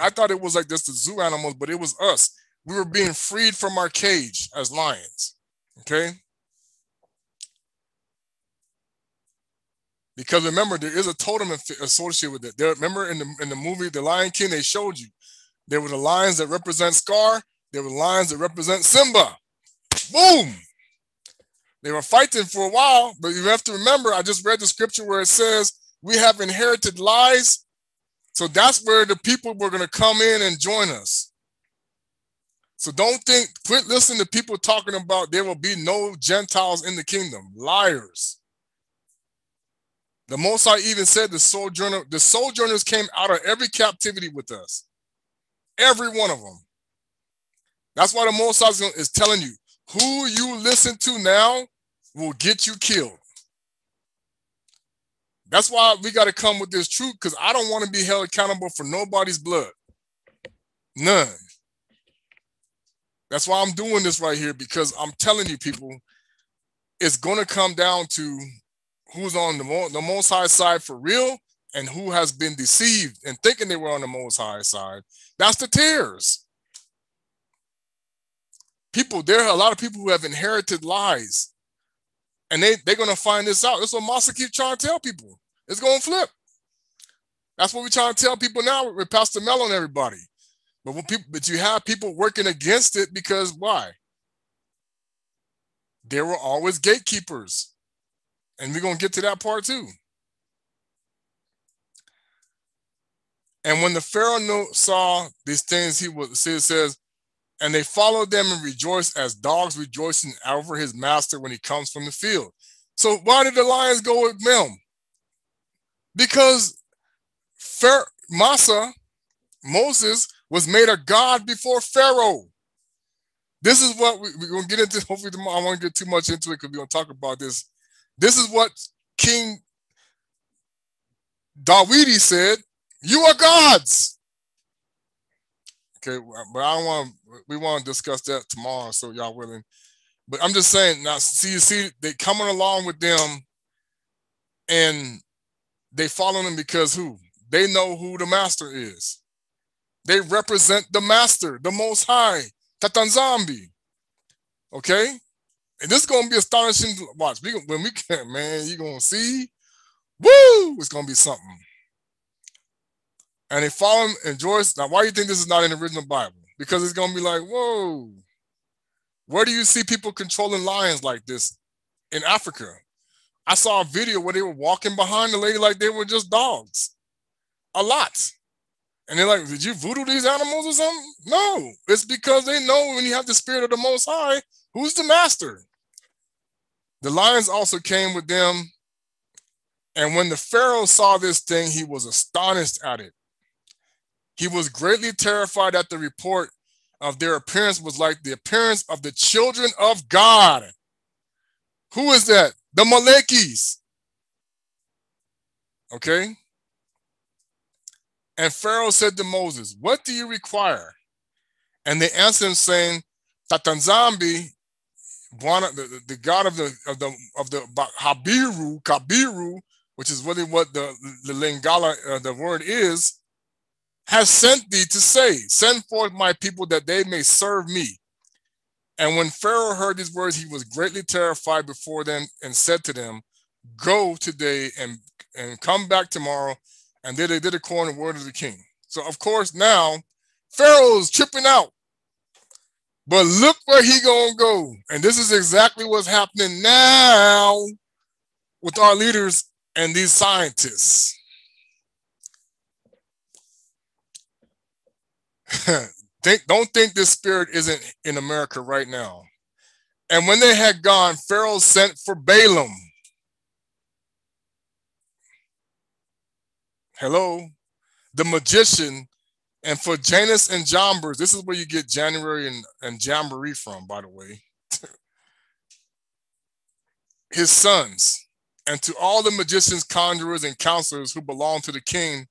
A: I thought it was like just the zoo animals, but it was us. We were being freed from our cage as lions, okay? Because remember, there is a totem associated with it. Remember in the movie The Lion King, they showed you. There were the lions that represent Scar. There were lions that represent Simba. Boom! They were fighting for a while, but you have to remember, I just read the scripture where it says, we have inherited lies. So that's where the people were going to come in and join us. So quit listening to people talking about there will be no Gentiles in the kingdom. Liars. The Most High even said the sojourners came out of every captivity with us. Every one of them. That's why the Most High is telling you, who you listen to now will get you killed. That's why we got to come with this truth, because I don't want to be held accountable for nobody's blood. None. That's why I'm doing this right here, because I'm telling you people, it's going to come down to who's on the Most High side for real and who has been deceived and thinking they were on the Most High side. That's the tares. There are a lot of people who have inherited lies, and they're going to find this out. That's what Massa keeps trying to tell people. It's going to flip. That's what we're trying to tell people now with Pastor Mello and everybody. But you have people working against it because why? There were always gatekeepers. And we're going to get to that part too. And when the Pharaoh saw these things, it says, and they followed them and rejoiced as dogs rejoicing over his master when he comes from the field. So why did the lions go with them? Because Moses was made a god before Pharaoh. This is what we're going to get into. Hopefully tomorrow, I won't get too much into it because we're going to talk about this. This is what King Dawidi said You are gods. Okay, but I don't want. We want to discuss that tomorrow, so y'all willing. But I'm just saying now. See, you see, they coming along with them, and they follow them because who? They know who the master is. They represent the master, the Most High, Tatanzambi. Okay, and this is gonna be astonishing to watch. When we can, man, you're gonna see. Woo! It's gonna be something. And they follow him and Joyce. Now, why do you think this is not in the original Bible? Because it's gonna be like, whoa, where do you see people controlling lions like this in Africa? I saw a video where they were walking behind the lady like they were just dogs. A lot. And they're like, did you voodoo these animals or something? No, it's because they know when you have the spirit of the Most High, who's the master? The lions also came with them. And when the Pharaoh saw this thing, he was astonished at it. He was greatly terrified at the report of their appearance was like the appearance of the children of God. Who is that? The Malekis. Okay? And Pharaoh said to Moses, what do you require? And they answered him saying, Tatanzambi, the god of the Habiru, Kabiru, which is really what the Lingala, the word is, has sent thee to say, send forth my people that they may serve me. And when Pharaoh heard these words, he was greatly terrified before them and said to them, go today and come back tomorrow. And then they did according to the word of the king. So, of course, now Pharaoh's tripping out. But look where he gonna go. And this is exactly what's happening now with our leaders and these scientists. Don't think this spirit isn't in America right now. And when they had gone, Pharaoh sent for Balaam. Hello, the magician, and for Janus and Jambres. This is where you get January and Jamboree from, by the way. His sons, and to all the magicians, conjurers, and counselors who belonged to the king,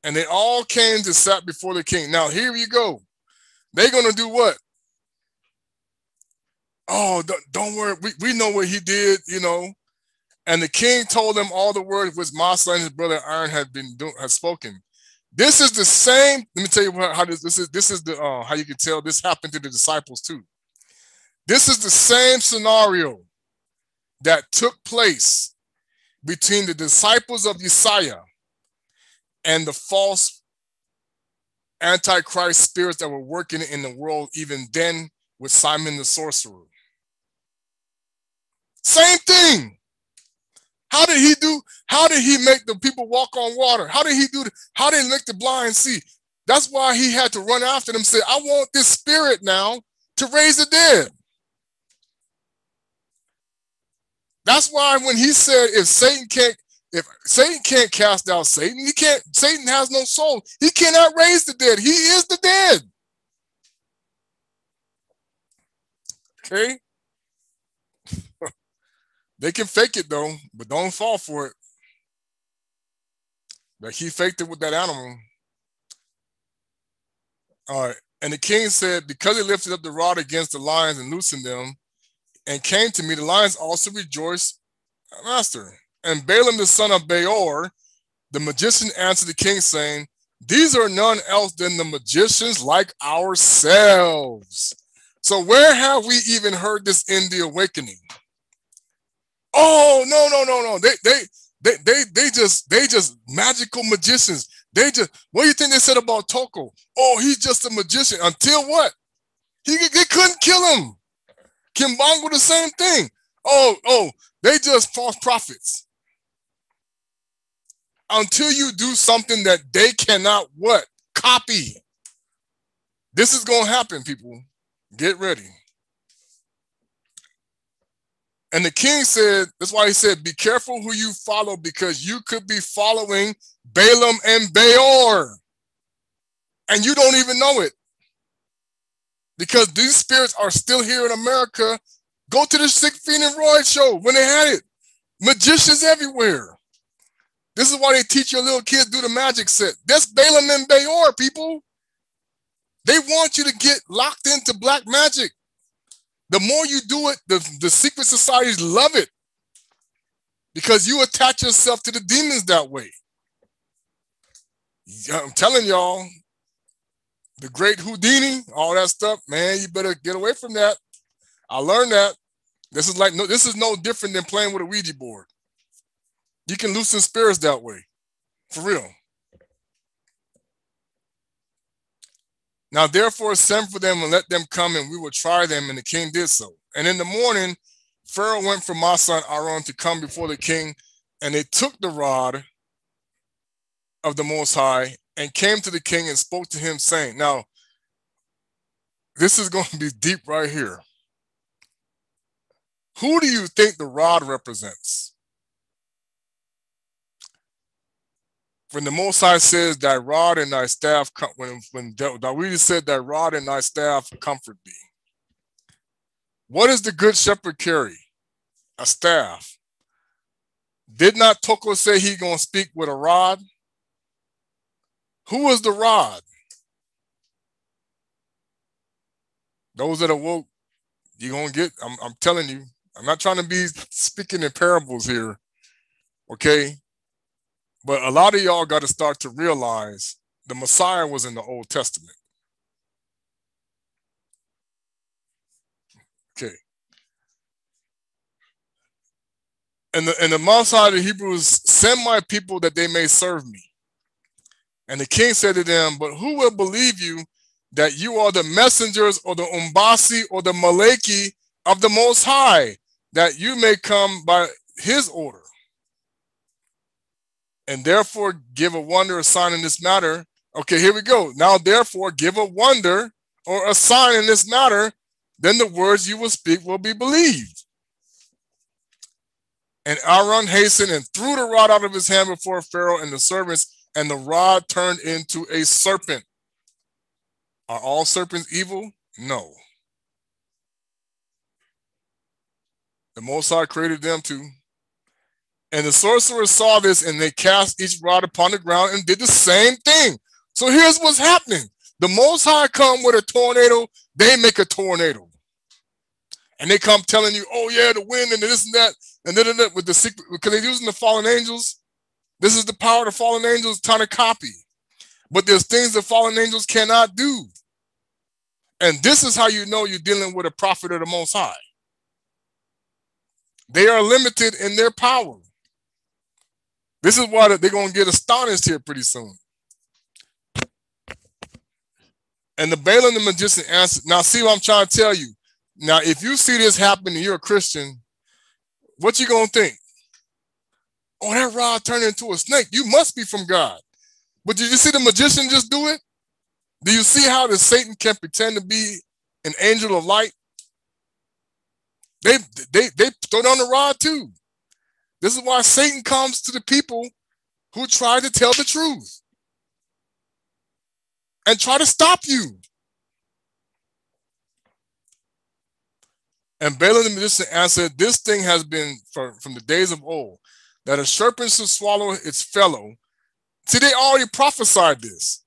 A: and they all came to sat before the king. Now, here you go. They're going to do what? Oh, don't worry. We know what he did, you know. And the king told them all the words which Massa and his brother Aaron had spoken. This is the same. Let me tell you how this is. This is the how you can tell this happened to the disciples too. This is the same scenario that took place between the disciples of Yeshua and the false antichrist spirits that were working in the world even then with Simon the sorcerer. Same thing. How did he do? How did he make the people walk on water? How did he do? How did he make the blind see? That's why he had to run after them and say, I want this spirit now to raise the dead. That's why when he said, if Satan can't cast out Satan, Satan has no soul. He cannot raise the dead. He is the dead. Okay? They can fake it though, but don't fall for it. Like he faked it with that animal. All right. And the king said, because he lifted up the rod against the lions and loosened them and came to me, the lions also rejoiced, master. And Balaam the son of Beor, the magician, answered the king, saying, these are none else than the magicians like ourselves. So where have we even heard this in the awakening? Oh, no. They just magical magicians. What do you think they said about Toko? Oh, he's just a magician. Until what? They couldn't kill him. Kimbangu, the same thing. Oh, they just false prophets. Until you do something that they cannot what? Copy. This is going to happen, people. Get ready. And the king said, that's why he said, be careful who you follow, because you could be following Balaam and Beor. And you don't even know it. Because these spirits are still here in America. Go to the Sick Fiend and Roy show when they had it. Magicians everywhere. This is why they teach your little kids do the magic set. That's Balaam and Beor, people. They want you to get locked into black magic. The more you do it, the secret societies love it because you attach yourself to the demons that way. I'm telling y'all, the great Houdini, all that stuff, man, you better get away from that. I learned that. This is no different than playing with a Ouija board. You can loosen spirits that way, for real. Now, therefore, send for them and let them come, and we will try them. And the king did so. And in the morning, Pharaoh went for Massa and Aaron to come before the king, and they took the rod of the Most High and came to the king and spoke to him, saying, now, this is going to be deep right here. Who do you think the rod represents? When the Most High says, thy rod and thy staff, when Dawidi said, thy rod and thy staff comfort thee. What does the good shepherd carry? A staff. Did not Toko say he gonna speak with a rod? Who is the rod? Those that are woke, you're gonna get, I'm telling you, I'm not trying to be speaking in parables here, okay? But a lot of y'all got to start to realize the Messiah was in the Old Testament. Okay. And the Messiah of the Hebrews, send my people that they may serve me. And the king said to them, but who will believe you that you are the messengers or the Umbasi or the Maleki of the Most High, that you may come by his order? And therefore give a wonder, a sign in this matter. Okay, here we go. Now, therefore, give a wonder or a sign in this matter, then the words you will speak will be believed. And Aaron hastened and threw the rod out of his hand before Pharaoh and the servants, and the rod turned into a serpent. Are all serpents evil? No. The Most High created them too. And the sorcerers saw this, and they cast each rod upon the ground and did the same thing. So here's what's happening. The Most High come with a tornado, they make a tornado. And they come telling you, oh yeah, the wind and this and that, and then with the secret, because they're using the fallen angels. This is the power of the fallen angels trying to copy. But there's things that fallen angels cannot do. And this is how you know you're dealing with a prophet of the Most High. They are limited in their power. This is why they're going to get astonished here pretty soon. And the Balaam the magician answered, now see what I'm trying to tell you. Now, if you see this happen and you're a Christian, what you going to think? Oh, that rod turned into a snake. You must be from God. But did you see the magician just do it? Do you see how the Satan can pretend to be an angel of light? They throw down the rod too. This is why Satan comes to the people who try to tell the truth and try to stop you. And Balaam the magician answered, this thing has been from the days of old, that a serpent should swallow its fellow. See, they already prophesied this.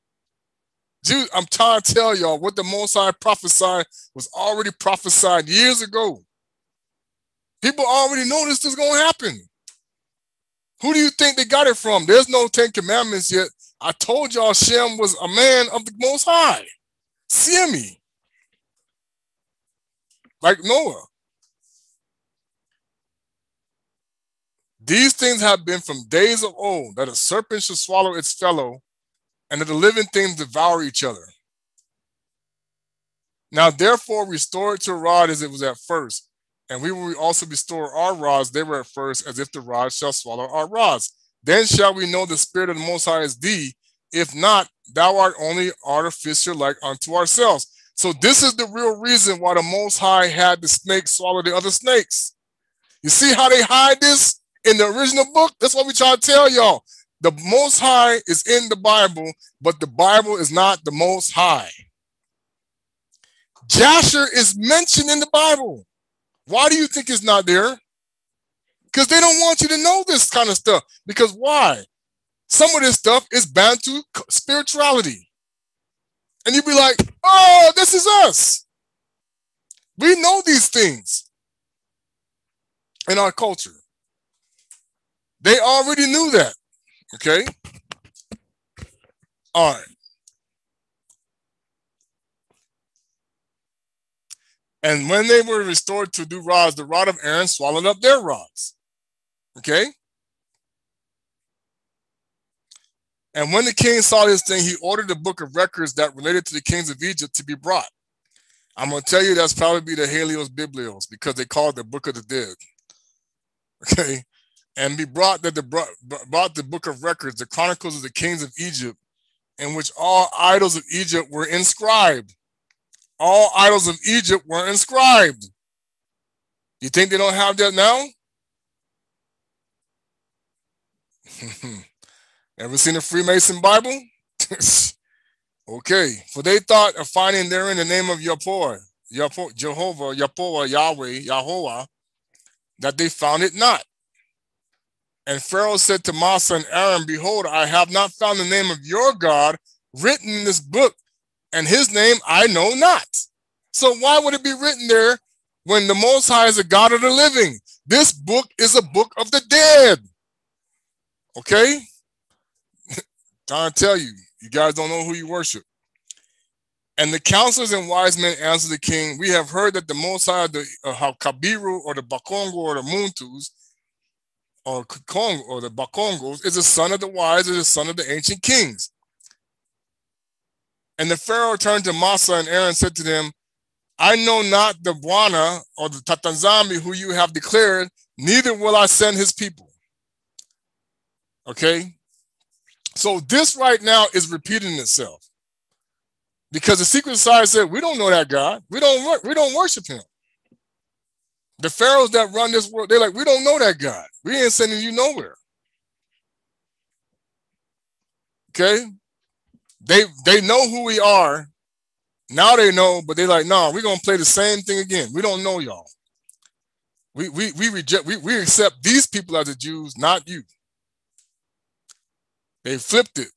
A: Dude, I'm trying to tell y'all what the Most High prophesied was already prophesied years ago. People already know this is going to happen. Who do you think they got it from? There's no 10 Commandments yet. I told y'all Shem was a man of the Most High. Semi. Like Noah. These things have been from days of old, that a serpent should swallow its fellow, and that the living things devour each other. Now, therefore, restore it to a rod as it was at first, and we will also restore our rods, they were at first, as if the rods shall swallow our rods. Then shall we know the spirit of the Most High is thee. If not, thou art only artificer like unto ourselves. So this is the real reason why the Most High had the snake swallow the other snakes. You see how they hide this in the original book? That's what we try to tell y'all. The Most High is in the Bible, but the Bible is not the Most High. Jasher is mentioned in the Bible. Why do you think it's not there? Because they don't want you to know this kind of stuff. Because why? Some of this stuff is Bantu spirituality. And you'd be like, oh, this is us. We know these things in our culture. They already knew that. Okay? All right. And when they were restored to do rods, the rod of Aaron swallowed up their rods. Okay? And when the king saw this thing, he ordered the book of records that related to the kings of Egypt to be brought. I'm going to tell you that's probably the Helios Biblios, because they call it the book of the dead. Okay? And be brought the book of records, the chronicles of the kings of Egypt, in which all idols of Egypt were inscribed. All idols of Egypt were inscribed. You think they don't have that now? Ever seen a Freemason Bible? Okay. For they thought of finding therein the name of Jehovah, Yahweh, that they found it not. And Pharaoh said to Moses and Aaron, behold, I have not found the name of your God written in this book, and his name I know not. So why would it be written there when the Most High is a God of the living? This book is a book of the dead. Okay? Trying to tell you, you guys don't know who you worship. And the counselors and wise men answered the king, we have heard that the Most High, the Kabiru or the Bakongo or the Muntus, or Kongo or the Bakongos, is the son of the wise, is the son of the ancient kings. And the Pharaoh turned to Massa and Aaron and said to them, I know not the Bwana or the Tatanzami who you have declared, neither will I send his people. Okay? So this right now is repeating itself. Because the secret society said, we don't know that God. We don't worship him. The pharaohs that run this world, they're like, we don't know that God. We ain't sending you nowhere. Okay? They know who we are. Now they know, but they're like, no, we're gonna play the same thing again. We don't know y'all. We accept these people as the Jews, not you. They flipped it.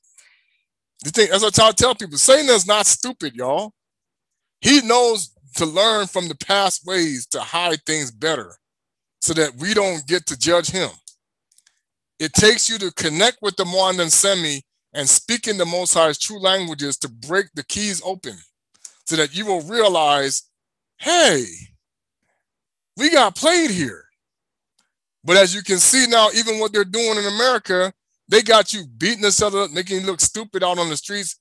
A: That's what I tell people. Satan is not stupid, y'all. He knows to learn from the past ways to hide things better so that we don't get to judge him. It takes you to connect with the Mwandan Semi and speak in the Most High's true languages to break the keys open so that you will realize, hey, we got played here. But as you can see now, even what they're doing in America, they got you beating each other up, making you look stupid out on the streets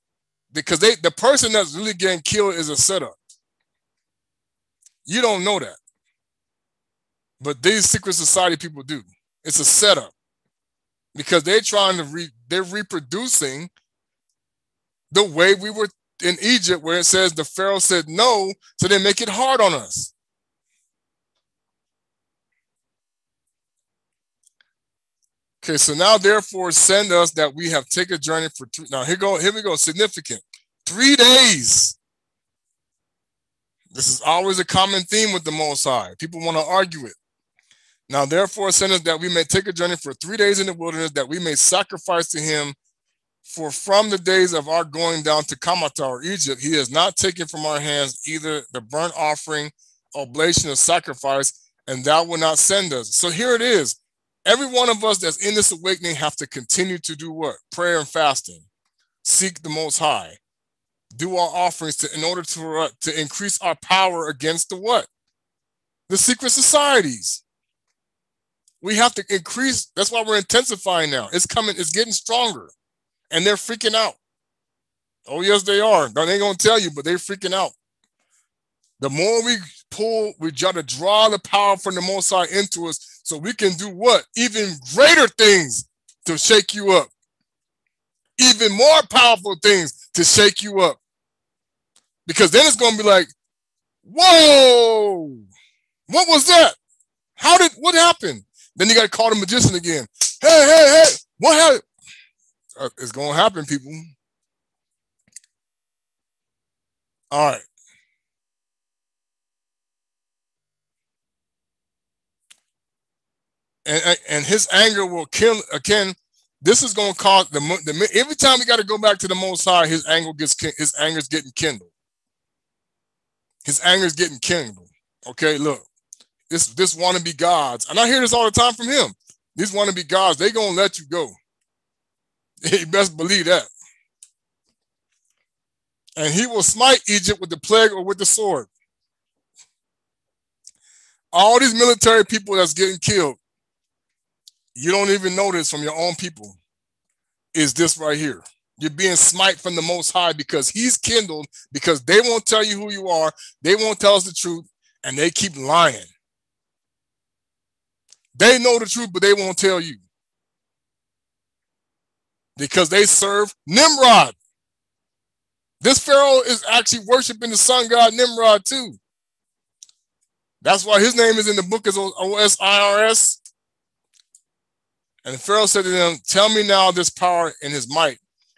A: because the person that's really getting killed is a setup. You don't know that. But these secret society people do. It's a setup. Because they're trying to, they're reproducing the way we were in Egypt, where it says the Pharaoh said no, so they make it hard on us. Okay, so now therefore send us that we have taken a journey for now here we go, significant. 3 days. This is always a common theme with the Most High. People want to argue it. Now therefore send us that we may take a journey for 3 days in the wilderness, that we may sacrifice to him. For from the days of our going down to Kamata or Egypt, he has not taken from our hands either the burnt offering, oblation, or sacrifice, and thou will not send us. So here it is. Every one of us that's in this awakening have to continue to do what? Prayer and fasting. Seek the Most High. Do our offerings in order to increase our power against the what? The secret societies. We have to increase. That's why we're intensifying now. It's coming. It's getting stronger. And they're freaking out. Oh, yes, they are. They ain't going to tell you, but they're freaking out. The more we pull, we try to draw the power from the Most High into us so we can do what? Even greater things to shake you up. Even more powerful things to shake you up. Because then it's going to be like, whoa, what was that? What happened? Then you got to call the magician again. Hey, what happened? It's going to happen, people. All right. And his anger will kill again. This is going to cause every time we got to go back to the Most High, his anger is getting kindled. His anger is getting kindled. Okay, look, this wannabe gods, and I hear this all the time from him. These wannabe gods, they gonna let you go. You best believe that. And he will smite Egypt with the plague or with the sword. All these military people that's getting killed, you don't even notice from your own people, is this right here. You're being smite from the Most High because he's kindled, because they won't tell you who you are. They won't tell us the truth, and they keep lying. They know the truth, but they won't tell you. Because they serve Nimrod. This Pharaoh is actually worshiping the sun god Nimrod too. That's why his name is in the book as Osiris. And the Pharaoh said to them, tell me now this power and his might.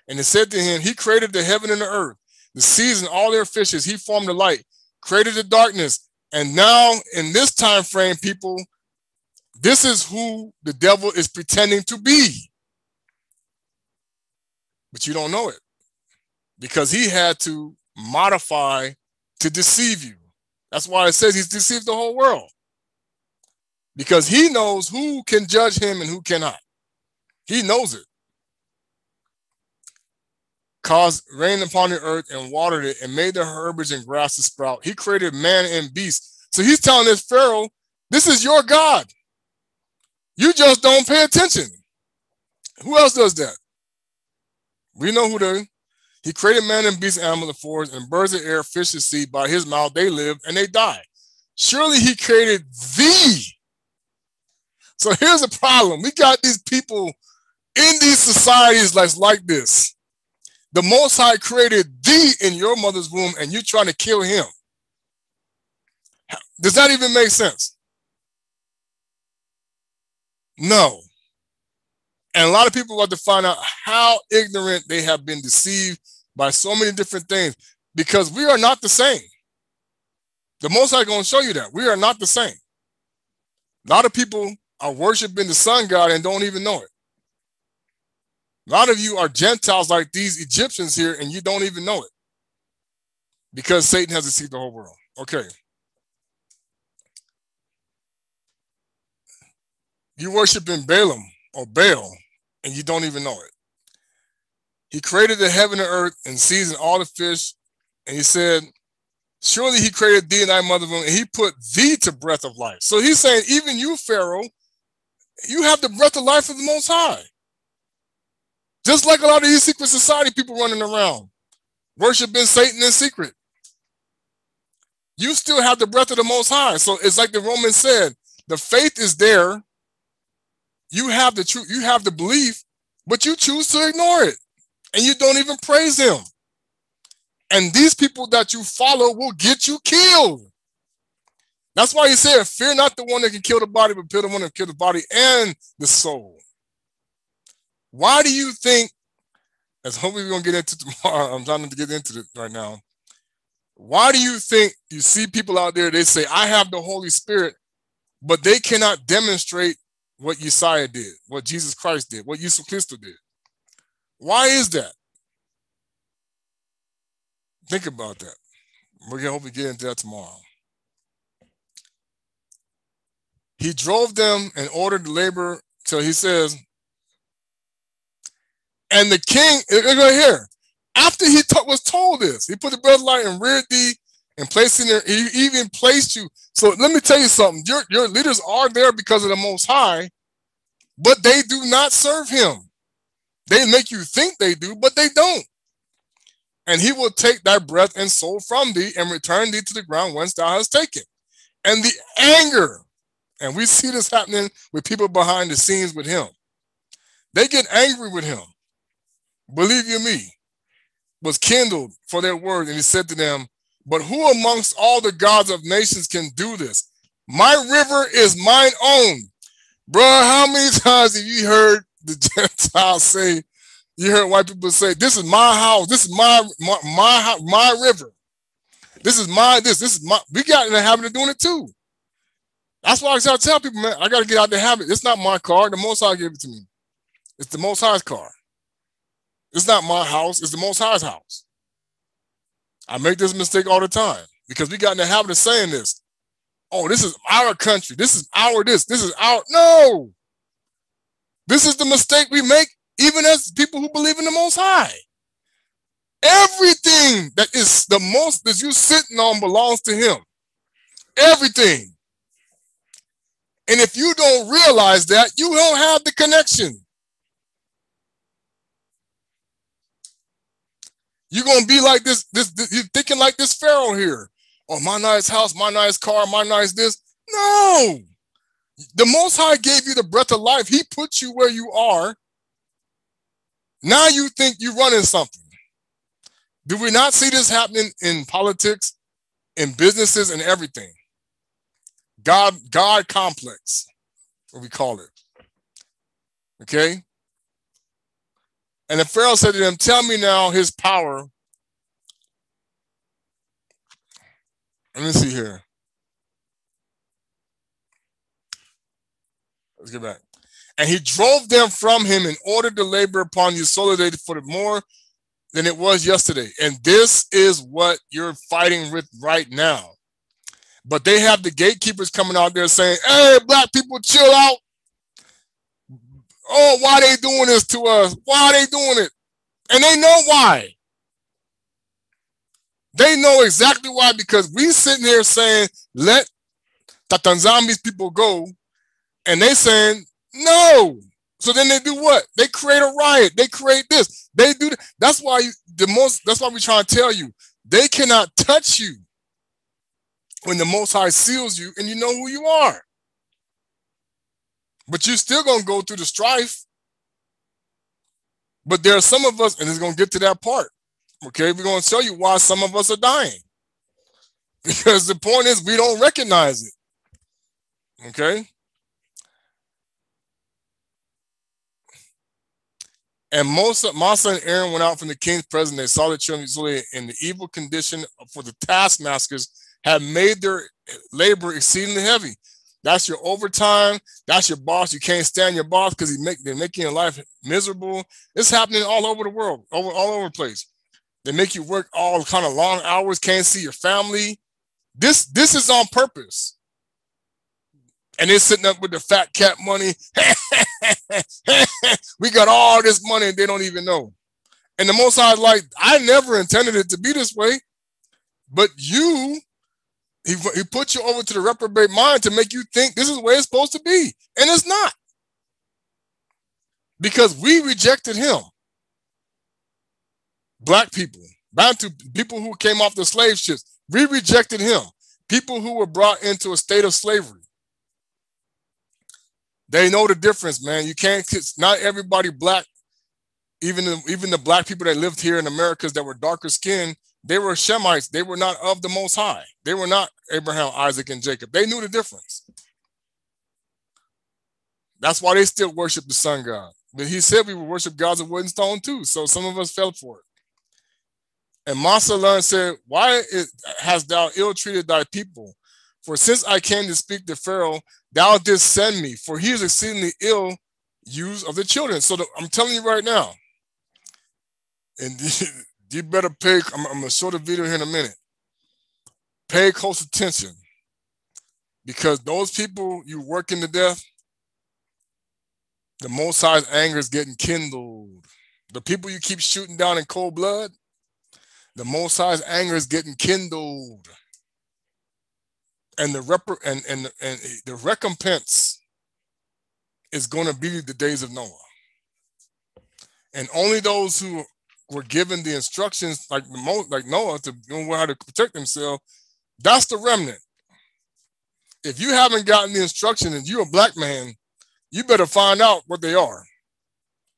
A: And it said to him, he created the heaven and the earth, the seas and all their fishes. He formed the light, created the darkness. And now in this time frame, people, this is who the devil is pretending to be. But you don't know it because he had to modify to deceive you. That's why it says he's deceived the whole world, because he knows who can judge him and who cannot. He knows it. Caused rain upon the earth and watered it and made the herbage and grass to sprout. He created man and beast. So he's telling this Pharaoh, this is your God. You just don't pay attention. Who else does that? We know who they. He created man and beast, animals of the forest, and birds of the air, fish of the sea. By his mouth they live and they die. Surely he created thee. So here's the problem. We got these people in these societies like this. The Most High created thee in your mother's womb, and you're trying to kill him. Does that even make sense? No. And a lot of people want to find out how ignorant they have been deceived by so many different things, because we are not the same. The Most High is going to show you that. We are not the same. A lot of people are worshiping the sun god and don't even know it. A lot of you are Gentiles like these Egyptians here, and you don't even know it, because Satan has deceived the whole world. Okay. You worshiping Balaam or Baal, and you don't even know it. He created the heaven and earth and seas and all the fish, and he said, surely he created thee in thy mother's womb, and he put thee to breath of life. So he's saying, even you, Pharaoh, you have the breath of life of the Most High. Just like a lot of these secret society people running around, worshiping Satan in secret. You still have the breath of the Most High. So it's like the Romans said, the faith is there. You have the truth, you have the belief, but you choose to ignore it. And you don't even praise him. And these people that you follow will get you killed. That's why he said, fear not the one that can kill the body, but fear the one that can kill the body and the soul. Why do you think, as hopefully we're going to get into tomorrow, I'm trying to get into it right now. Why do you think you see people out there, they say, I have the Holy Spirit, but they cannot demonstrate what Yeshua did, what Jesus Christ did, what Jesus Christ did? Why is that? Think about that. We're going to hopefully get into that tomorrow. He drove them and ordered the labor till he says, and the king, right here, after he was told this, he put the bread of light and reared thee and placed in there. He even placed you. So let me tell you something. Your leaders are there because of the Most High, but they do not serve him. They make you think they do, but they don't. And he will take thy breath and soul from thee and return thee to the ground whence thou hast taken. And the anger, and we see this happening with people behind the scenes with him. They get angry with him. Believe you me, was kindled for their word. And he said to them, but who amongst all the gods of nations can do this? My river is mine own. Bro, how many times have you heard the Gentiles say, you heard white people say, this is my house, this is my river. This is my, this is my, we got in the habit of doing it too. That's why I tell people, man, I got to get out the habit. It's not my car. The Most High gave it to me. It's the Most High's car. It's not my house. It's the Most High's house. I make this mistake all the time because we got in the habit of saying this. Oh, this is our country. This is our this. This is our. No. This is the mistake we make even as people who believe in the Most High. Everything that is the most that you sitting on belongs to him. Everything. And if you don't realize that, you don't have the connection. You're going to be like this, you're thinking like this Pharaoh here. Oh, my nice house, my nice car, my nice this. No. The Most High gave you the breath of life. He put you where you are. Now you think you're running something. Do we not see this happening in politics, in businesses, and everything? God complex, what we call it. Okay? And the Pharaoh said to them, tell me now his power. Let me see here. Let's get back. And he drove them from him and ordered the labor upon you solely for it more than it was yesterday. And this is what you're fighting with right now. But they have the gatekeepers coming out there saying, hey, black people, chill out. Oh, why they doing this to us? Why are they doing it? And they know why. They know exactly why, because we sitting here saying, let Tatanzambi's people go. And they saying, no. So then they do what? They create a riot. They create this. They do that. That's why we're trying to tell you. They cannot touch you when the Most High seals you and you know who you are. But you're still going to go through the strife. But there are some of us, and it's going to get to that part. Okay, we're going to tell you why some of us are dying. Because the point is we don't recognize it. Okay? And Massa and Aaron went out from the king's presence. They saw the children of Israel in the evil condition, for the taskmasters have made their labor exceedingly heavy. That's your overtime. That's your boss. You can't stand your boss because they're making your life miserable. It's happening all over the world, all over the place. They make you work all kind of long hours, can't see your family. This is on purpose. And they're sitting up with the fat cat money. We got all this money and they don't even know. And the Most High is like, I never intended it to be this way. But he put you over to the reprobate mind to make you think this is the way it's supposed to be. And it's not. Because we rejected him. Black people, Bantu people who came off the slave ships, we rejected him. People who were brought into a state of slavery. They know the difference, man. You can't, not everybody black, even the black people that lived here in Americas that were darker skinned, they were Shemites. They were not of the Most High. They were not Abraham, Isaac, and Jacob. They knew the difference. That's why they still worship the sun god. But he said we would worship gods of wood and stone too. So some of us fell for it. And Massa learned, said, why hast thou ill-treated thy people? For since I came to speak to Pharaoh, thou didst send me, for he is exceedingly ill used of the children. So I'm telling you right now, and you better pay, I'm going to show the video here in a minute. Pay close attention, because those people you working to death, the Most High's anger is getting kindled. The people you keep shooting down in cold blood, the Most High's anger is getting kindled. And the recompense is going to be the days of Noah. And only those who were given the instructions like Noah to know how to protect themselves, that's the remnant. If you haven't gotten the instruction and you're a black man, you better find out what they are.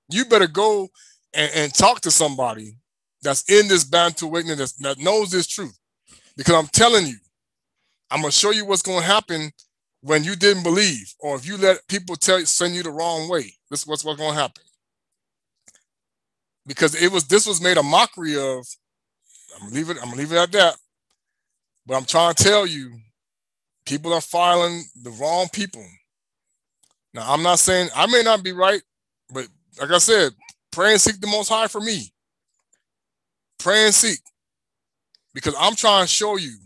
A: You better go and talk to somebody that's in this Bantu awakening that knows this truth. Because I'm telling you, I'm going to show you what's going to happen when you didn't believe, or if you let people send you the wrong way. This is what's going to happen. Because this was made a mockery of. I'm gonna leave it at that. But I'm trying to tell you, people are filing the wrong people. Now, I'm not saying, I may not be right, but like I said, pray and seek the Most High for me. Pray and seek. Because I'm trying to show you,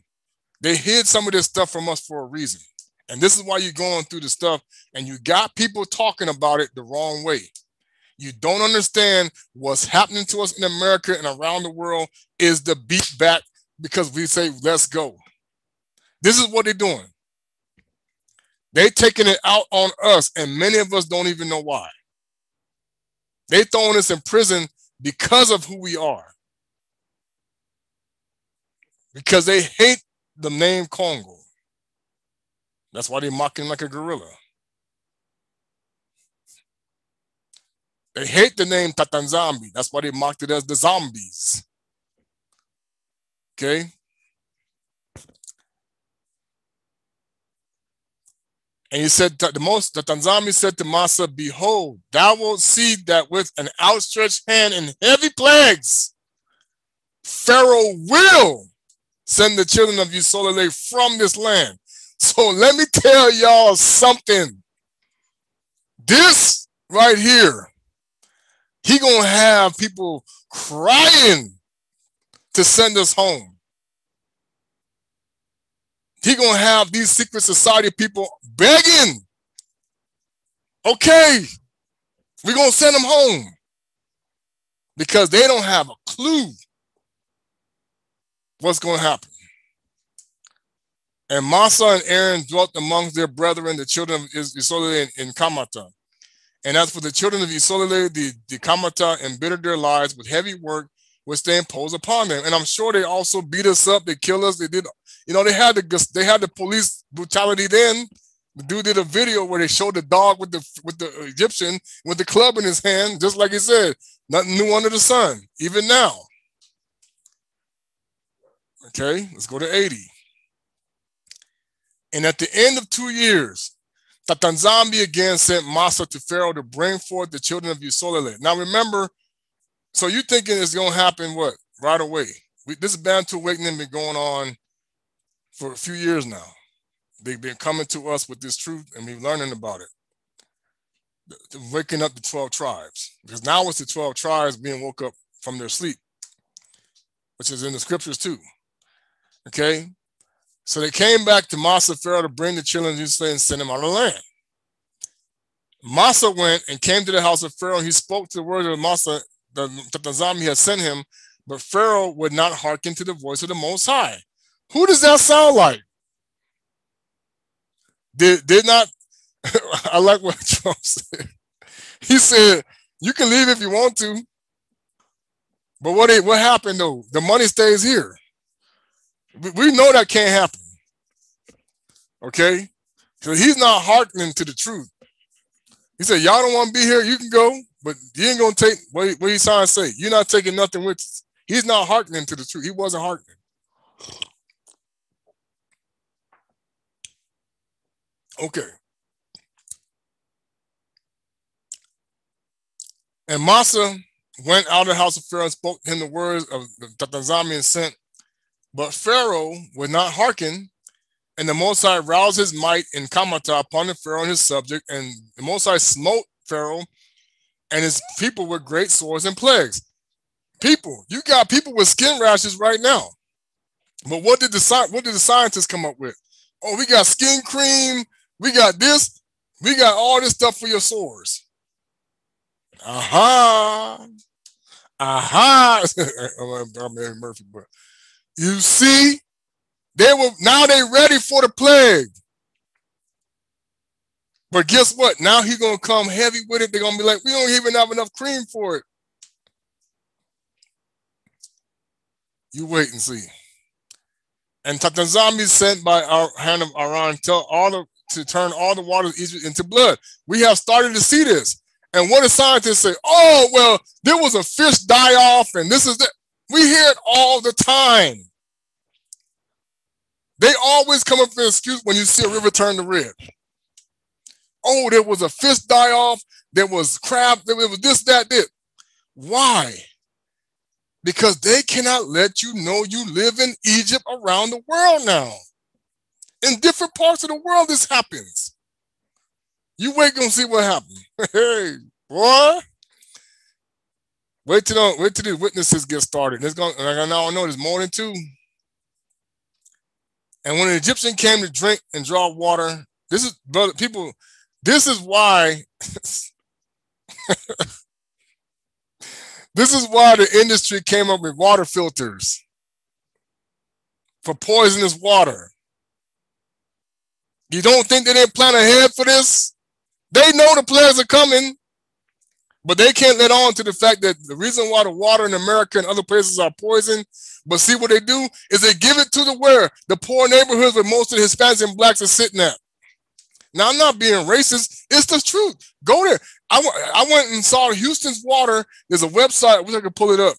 A: they hid some of this stuff from us for a reason. And this is why you're going through the stuff and you got people talking about it the wrong way. You don't understand what's happening to us in America and around the world is the beat back because we say, let's go. This is what they're doing. They're taking it out on us, and many of us don't even know why. They throwing us in prison because of who we are. Because they hate the name Congo. That's why they mock him like a gorilla. They hate the name Tatanzambi. That's why they mocked it as the zombies. Okay? And he said, Tatanzambi said to Massa, behold, thou wilt see that with an outstretched hand and heavy plagues, Pharaoh will send the children of Usolele from this land. So let me tell y'all something. This right here, he gonna have people crying to send us home. He gonna have these secret society people begging, okay, we're gonna send them home. Because they don't have a clue what's gonna happen. And Massa and Aaron dwelt amongst their brethren, the children of Isolele in Kamata. And as for the children of Isolele, the Kamata embittered their lives with heavy work, which they imposed upon them. And I'm sure they also beat us up. They killed us. They did, you know, they had the police brutality then. The dude did a video where they showed the dog with the Egyptian with the club in his hand, just like he said, nothing new under the sun, even now. Okay, let's go to 80. And at the end of 2 years, Tatanzambi again sent Massa to Pharaoh to bring forth the children of Usolele. Now remember, so you're thinking it's going to happen what? Right away. This Bantu awakening been going on for a few years now. They've been coming to us with this truth and we're learning about it. Waking up the 12 tribes. Because now it's the 12 tribes being woke up from their sleep, which is in the scriptures too. Okay? So they came back to Massa Pharaoh to bring the children of Israel and send them out of the land. Massa went and came to the house of Pharaoh. He spoke to the word of Massa, the Tatanzambi had sent him, but Pharaoh would not hearken to the voice of the Most High. Who does that sound like? Did not, I like what Trump said. He said, you can leave if you want to, but what happened though? The money stays here. We know that can't happen. Okay? So he's not hearkening to the truth. He said, y'all don't want to be here, you can go, but you ain't going to take what he's trying to say. You're not taking nothing with us. He's not hearkening to the truth. He wasn't hearkening. Okay. And Massa went out of the house of Pharaoh and spoke to him the words of the Tatanzambi and sent. But Pharaoh would not hearken, and the Most High roused his might in Kamata upon the Pharaoh and his subject, and the Most High smote Pharaoh and his people with great swords and plagues. People, you got people with skin rashes right now. But what did the scientists come up with? Oh, we got skin cream, we got this, we got all this stuff for your sores. Aha. I'm Eddie Murphy, but you see, now they ready for the plague. But guess what? Now he's gonna come heavy with it. They're gonna be like, we don't even have enough cream for it. You wait and see. And Tatanzambi sent by our hand of Aran to turn all the waters of Egypt into blood. We have started to see this. And what do scientists say? Oh, well, there was a fish die off, and this is that. We hear it all the time. They always come up with an excuse when you see a river turn to red. Oh, there was a fish die off, there was crab, there was this, that, this. Why? Because they cannot let you know you live in Egypt around the world now. In different parts of the world, this happens. You wait and see what happens. Hey, boy, Wait till the witnesses get started. There's going. Like I now know there's more than two. And when the Egyptian came to drink and draw water, this is, brother, people. This is why. This is why the industry came up with water filters for poisonous water. You don't think they didn't plan ahead for this? They know the players are coming, but they can't let on to the fact that the reason why the water in America and other places are poisoned, but see what they do is they give it to the poor neighborhoods where most of the Hispanics and blacks are sitting at. Now, I'm not being racist. It's the truth. Go there. I went and saw Houston's water. There's a website. I wish I could pull it up.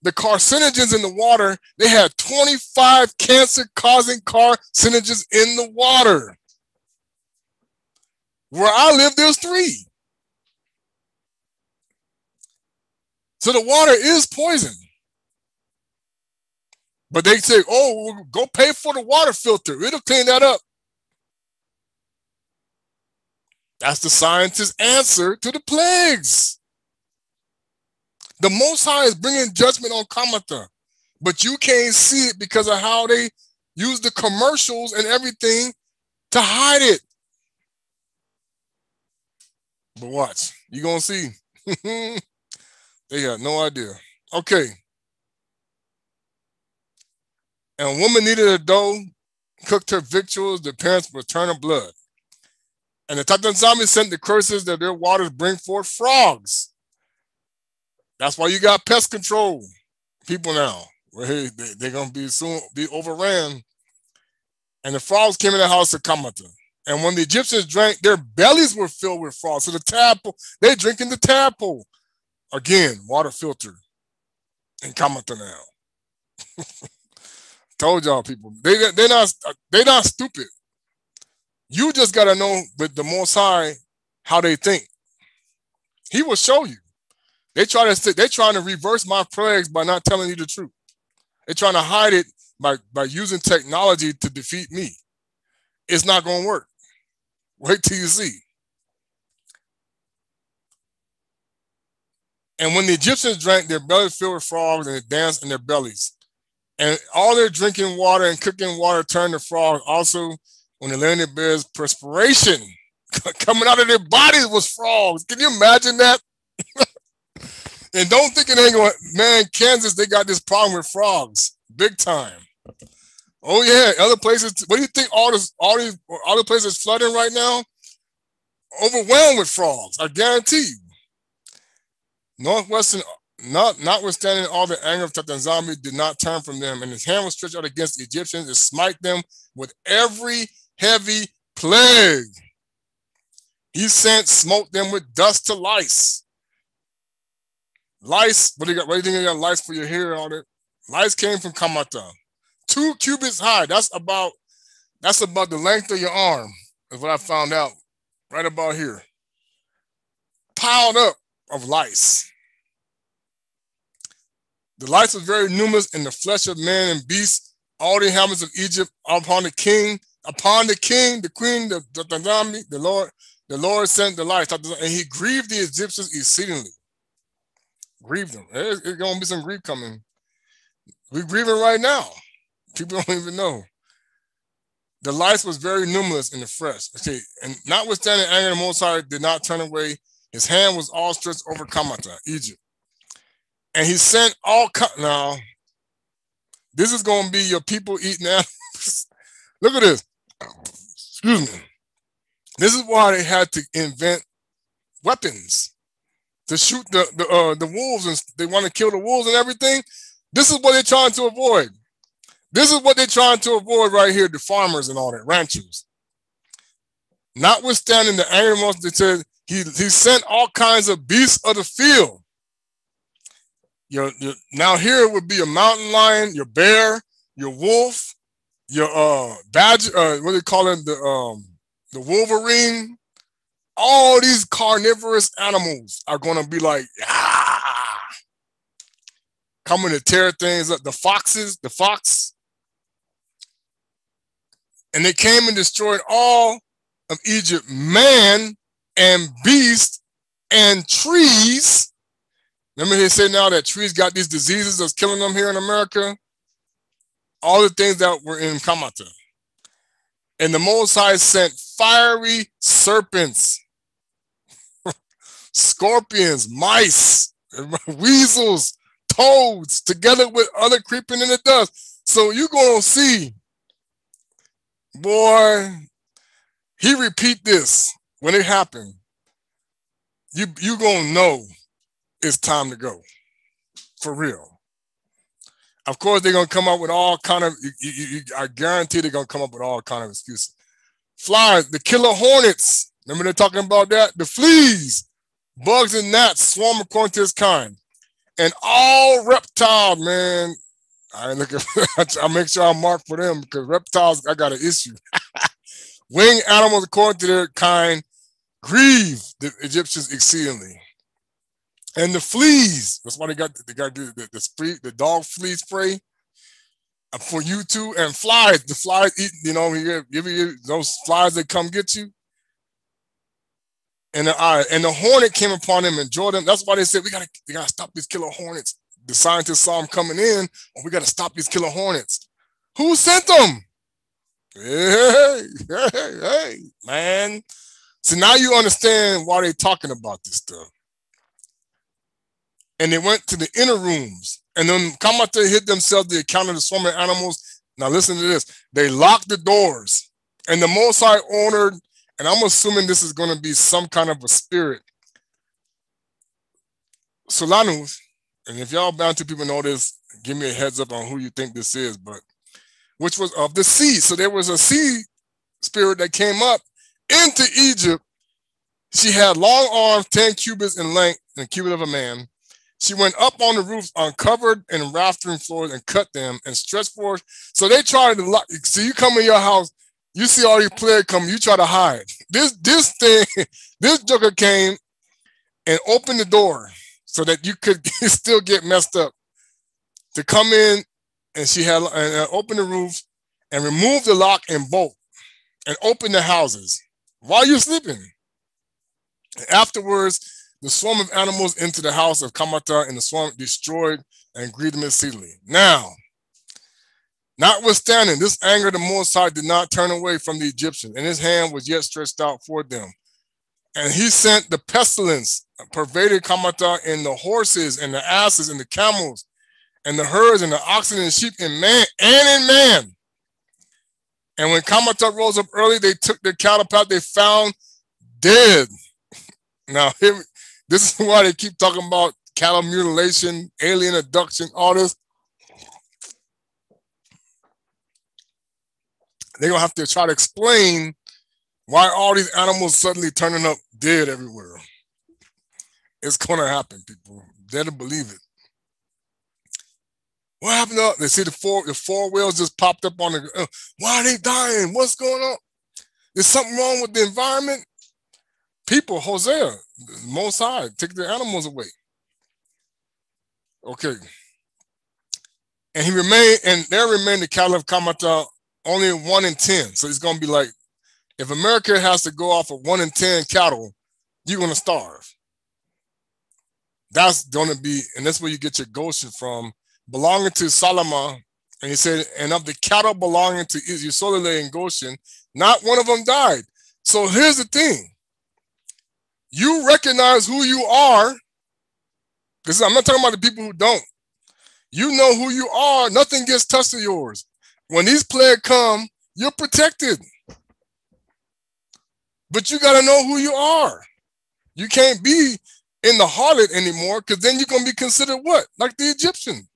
A: The carcinogens in the water, they had 25 cancer-causing carcinogens in the water. Where I live, there's 3. So the water is poison. But they say, oh, go pay for the water filter. It'll clean that up. That's the scientist's answer to the plagues. The Most High is bringing judgment on Kamata, but you can't see it because of how they use the commercials and everything to hide it. But watch, you're going to see. They got no idea. Okay. And a woman needed a dough, cooked her victuals, the parents returned her blood. And the Tatanzami sent the curses that their waters bring forth frogs. That's why you got pest control people now. Well, they're going to be soon be overran. And the frogs came in the house of Kamata. And when the Egyptians drank, their bellies were filled with frogs. So the tadpole, they're drinking the tadpole. Again, water filter in Kamata now. Told y'all people, they're not stupid. You just got to know with the Most High how they think. He will show you. They're trying to reverse my plagues by not telling you the truth. They're trying to hide it by using technology to defeat me. It's not going to work. Wait till you see. And when the Egyptians drank, their bellies filled with frogs and it danced in their bellies. And all their drinking water and cooking water turned to frogs. Also, when they lay in their beds, perspiration coming out of their bodies was frogs. Can you imagine that? And don't think it ain't going, man, Kansas, they got this problem with frogs. Big time. Oh, yeah. Other places, what do you think all these other places flooding right now? Overwhelmed with frogs, I guarantee you. Notwithstanding all the anger of Tatanzami did not turn from them, and his hand was stretched out against the Egyptians to smite them with every heavy plague. He smote them with dust to lice. Lice, what do you think you got lice for your hair and all that? Lice came from Kamata. 2 cubits high. That's about the length of your arm, is what I found out. Right about here. Piled up of lice. The lice was very numerous in the flesh of man and beast. All the inhabitants of Egypt upon the king, the queen, the Lord sent the lice, and he grieved the Egyptians exceedingly. Grieved them. There's going to be some grief coming. We're grieving right now. People don't even know. The lice was very numerous in the flesh. Okay, and notwithstanding anger, the Most High did not turn away. His hand was all stretched over Kamata, Egypt. And he sent all, now, this is going to be your people eating animals. Look at this. Excuse me. This is why they had to invent weapons to shoot the wolves, and they want to kill the wolves and everything. This is what they're trying to avoid. This is what they're trying to avoid right here, the farmers and all that, ranchers. Notwithstanding the animals, they said he sent all kinds of beasts of the field. Now here would be a mountain lion, your bear, your wolf, your badger, what do they call it, the wolverine. All these carnivorous animals are going to be like, ah, coming to tear things up. The fox. And they came and destroyed all of Egypt, man and beast and trees. Remember they say now that trees got these diseases that's killing them here in America? All the things that were in Kamata. And the Most High sent fiery serpents, scorpions, mice, weasels, toads, together with other creeping in the dust. So you're going to see, boy, he repeat this when it happened. You going to know it's time to go. For real. Of course, they're going to come up with all kind of, I guarantee they're going to come up with all kind of excuses. Flies, the killer hornets. Remember they're talking about that? The fleas, bugs and gnats swarm according to his kind. And all reptiles, man. I look at, I make sure I mark for them because reptiles, I got an issue. Winged animals according to their kind grieve the Egyptians exceedingly. And the fleas, that's why they got the dog flea spray for you too. And flies, the flies eat, you know, those flies that come get you. And the hornet came upon him and Jordan. That's why they said we gotta stop these killer hornets. The scientists saw them coming in, and we gotta stop these killer hornets. Who sent them? Hey, man. So now you understand why they're talking about this stuff. And they went to the inner rooms, and then Kamata hid themselves the account of the swarming animals. Now listen to this. They locked the doors, and the Most High ordered, and I'm assuming this is going to be some kind of a spirit. Solanus, and if y'all bound to people know this, give me a heads up on who you think this is, but which was of the sea. So there was a sea spirit that came up into Egypt. She had long arms, 10 cubits in length, and a cubit of a man. She went up on the roof, uncovered and raftering floors, and cut them and stretched forth. So they tried to lock. So you come in your house, you see all these players come, you try to hide. This joker came and opened the door so that you could still get messed up. To come in, and she had opened the roof and removed the lock and bolt and opened the houses while you're sleeping. Afterwards, the swarm of animals into the house of Kamata, and the swarm destroyed and grieved them exceedingly. Now, notwithstanding, this anger the Most High did not turn away from the Egyptians, and his hand was yet stretched out for them. And he sent the pestilence, pervaded Kamata, in the horses and the asses and the camels and the herds and the oxen and sheep and man and in man. And when Kamata rose up early, they took their cattle path, they found dead. Now, this is why they keep talking about cattle mutilation, alien abduction, all this. They're going to have to try to explain why all these animals suddenly turning up dead everywhere. It's going to happen, people. Dare to believe it. What happened? They see the four wheels just popped up on the. Why are they dying? What's going on? There's something wrong with the environment. People, Hosea, Most High, take the animals away. Okay. And there remained the cattle of Kamata only 1 in 10. So it's going to be like, if America has to go off of 1 in 10 cattle, you're going to starve. That's going to be, and that's where you get your Goshen from, belonging to Solomon. And he said, and of the cattle belonging to Yisrael and Goshen, not one of them died. So here's the thing. You recognize who you are, because I'm not talking about the people who don't. You know who you are. Nothing gets touched of yours. When these players come, you're protected. But you got to know who you are. You can't be in the harlot anymore, because then you're going to be considered what? Like the Egyptian.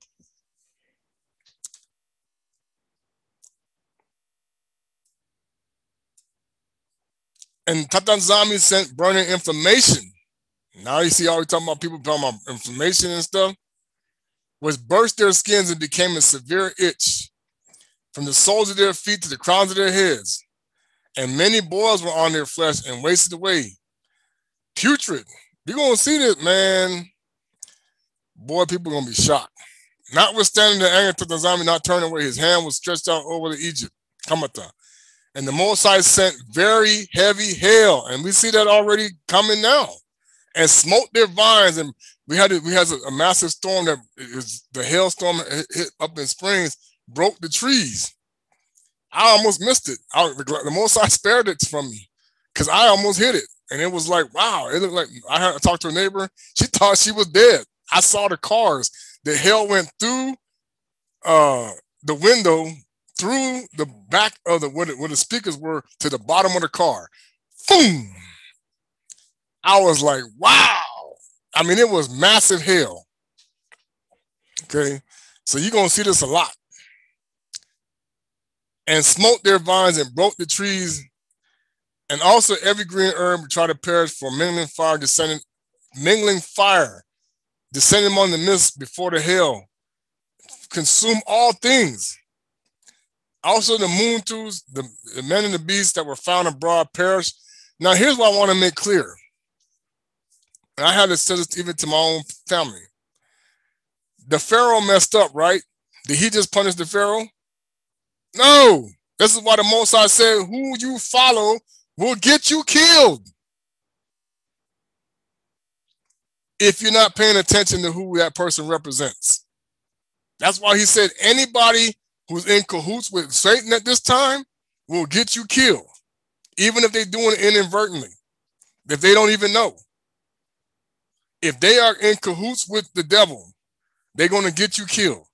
A: And Tatanzami sent burning inflammation. Now you see how we talking about people talking about inflammation and stuff, which burst their skins and became a severe itch from the soles of their feet to the crowns of their heads. And many boils were on their flesh and wasted away. Putrid. You're going to see this, man. Boy, people are going to be shocked. Notwithstanding the anger of Tatanzami not turning away, his hand was stretched out over the Egypt, Kamata. And the Most High sent very heavy hail, and we see that already coming now, and smote their vines and We had a massive storm that is the hailstorm hit up in Springs, broke the trees. I almost missed it. The most I spared it from me because I almost hit it. And it was like, wow, it looked like I talked to a neighbor. She thought she was dead. I saw the cars. The hail went through the window, through the back of where the speakers were to the bottom of the car. Boom! I was like, wow. I mean, it was massive hail. Okay. So you're going to see this a lot. And smoked their vines and broke the trees. And also every green herb tried to perish for mingling fire descending among the mist before the hail. Consume all things. Also the moon tools, the men and the beasts that were found abroad perished. Now here's what I want to make clear. And I had to say this even to my own family. The Pharaoh messed up, right? Did he just punish the Pharaoh? No. This is why the Most High said, who you follow will get you killed if you're not paying attention to who that person represents. That's why he said anybody who's in cahoots with Satan at this time will get you killed, even if they're doing it inadvertently, if they don't even know. If they are in cahoots with the devil, they're going to get you killed.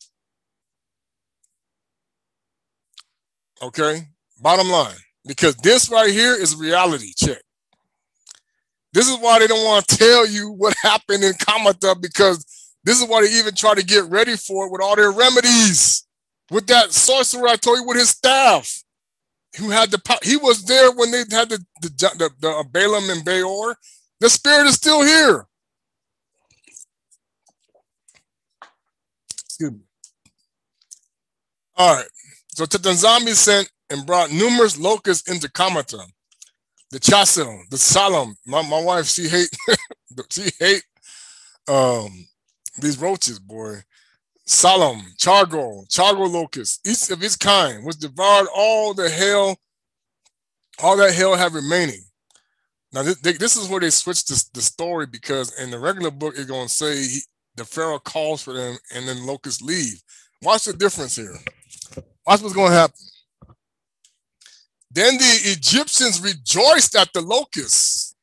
A: Okay? Bottom line. Because this right here is reality check. This is why they don't want to tell you what happened in Kamata, because this is why they even try to get ready for it with all their remedies. With that sorcerer I told you with his staff, who had the he was there when they had the Balaam and Beor. The spirit is still here. Excuse me. All right. So Tatanzami sent and brought numerous locusts into Kamata. The Chasil, the Salam. My wife, she hate these roaches, boy. Salam, chargo locust, each of its kind, which devoured all that hell have remaining. Now this is where they switched the story, because in the regular book it's going to say the Pharaoh calls for them and then locusts leave. Watch the difference here. Watch what's going to happen. Then the Egyptians rejoiced at the locusts.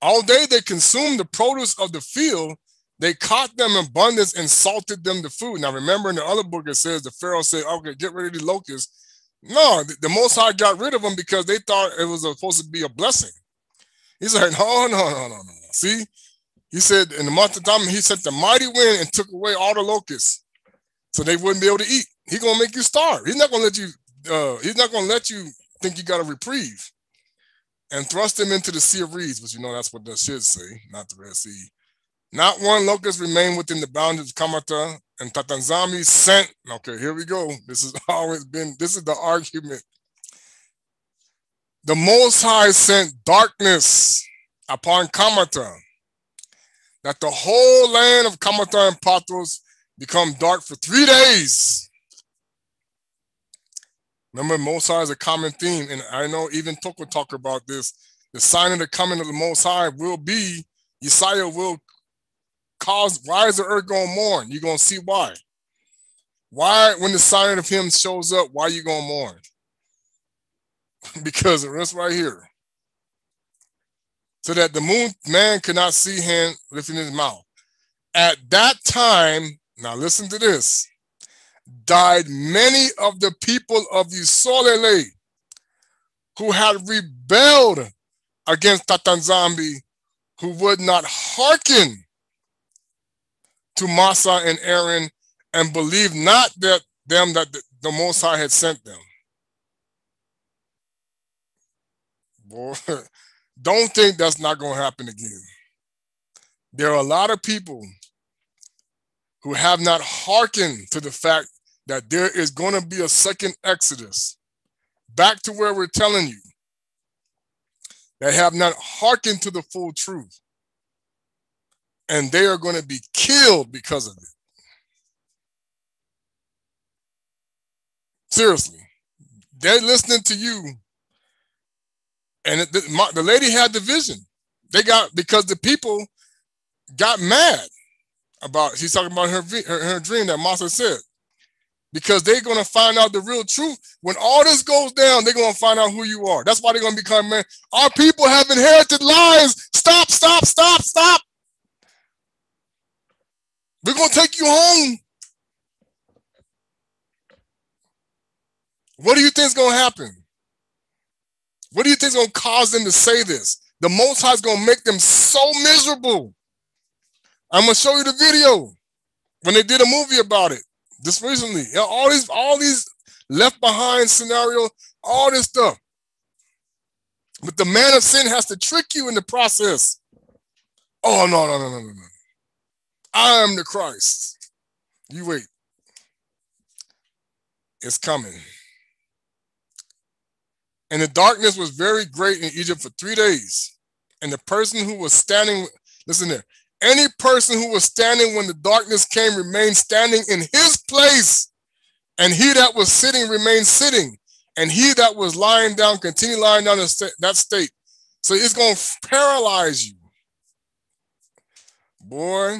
A: All day they consumed the produce of the field. They caught them in abundance and salted them to food. Now, remember in the other book, it says the Pharaoh said, okay, get rid of the locusts. No, the Most High got rid of them because they thought it was supposed to be a blessing. He's like, no. See, he said in the month of time, he sent the mighty wind and took away all the locusts so they wouldn't be able to eat. He's going to make you starve. He's not going to let you think you got a reprieve. And thrust them into the Sea of Reeds, which you know that's what that should say, not the Red Sea. Not one locust remained within the boundaries of Kamata, and Tatanzami sent, okay, here we go. This is the argument. The Most High sent darkness upon Kamata, that the whole land of Kamata and Patros become dark for 3 days. Remember, Most High is a common theme, and I know even Toko talk about this. The sign of the coming of the Most High will be, Yesiah will cause, why is the earth going to mourn? You're going to see why. Why, when the sign of him shows up, why are you going to mourn? Because the rest right here. So that the moon man could not see him lifting his mouth. At that time, now listen to this, died many of the people of the Solele who had rebelled against Tatanzambi, who would not hearken to Masa and Aaron and believe not that the Most High had sent them. Boy, don't think that's not going to happen again. There are a lot of people who have not hearkened to the fact that there is going to be a second Exodus, back to where we're telling you, that have not hearkened to the full truth. And they are going to be killed because of it. Seriously. They're listening to you. And the lady had the vision. Because the people got mad about, she's talking about her dream that Massa said, because they're going to find out the real truth. When all this goes down, they're going to find out who you are. That's why they're going to become, man, our people have inherited lies. Stop, stop, stop, stop. We're going to take you home. What do you think is going to happen? What do you think is going to cause them to say this? The Most High is going to make them so miserable. I'm going to show you the video when they did a movie about it just recently. You know, all these left behind scenario, all this stuff. But the man of sin has to trick you in the process. Oh, no. I am the Christ. You wait. It's coming. And the darkness was very great in Egypt for 3 days. And the person who was standing, listen there, any person who was standing when the darkness came remained standing in his place. And he that was sitting remained sitting. And he that was lying down continued lying down in that state. So it's going to paralyze you. Boy.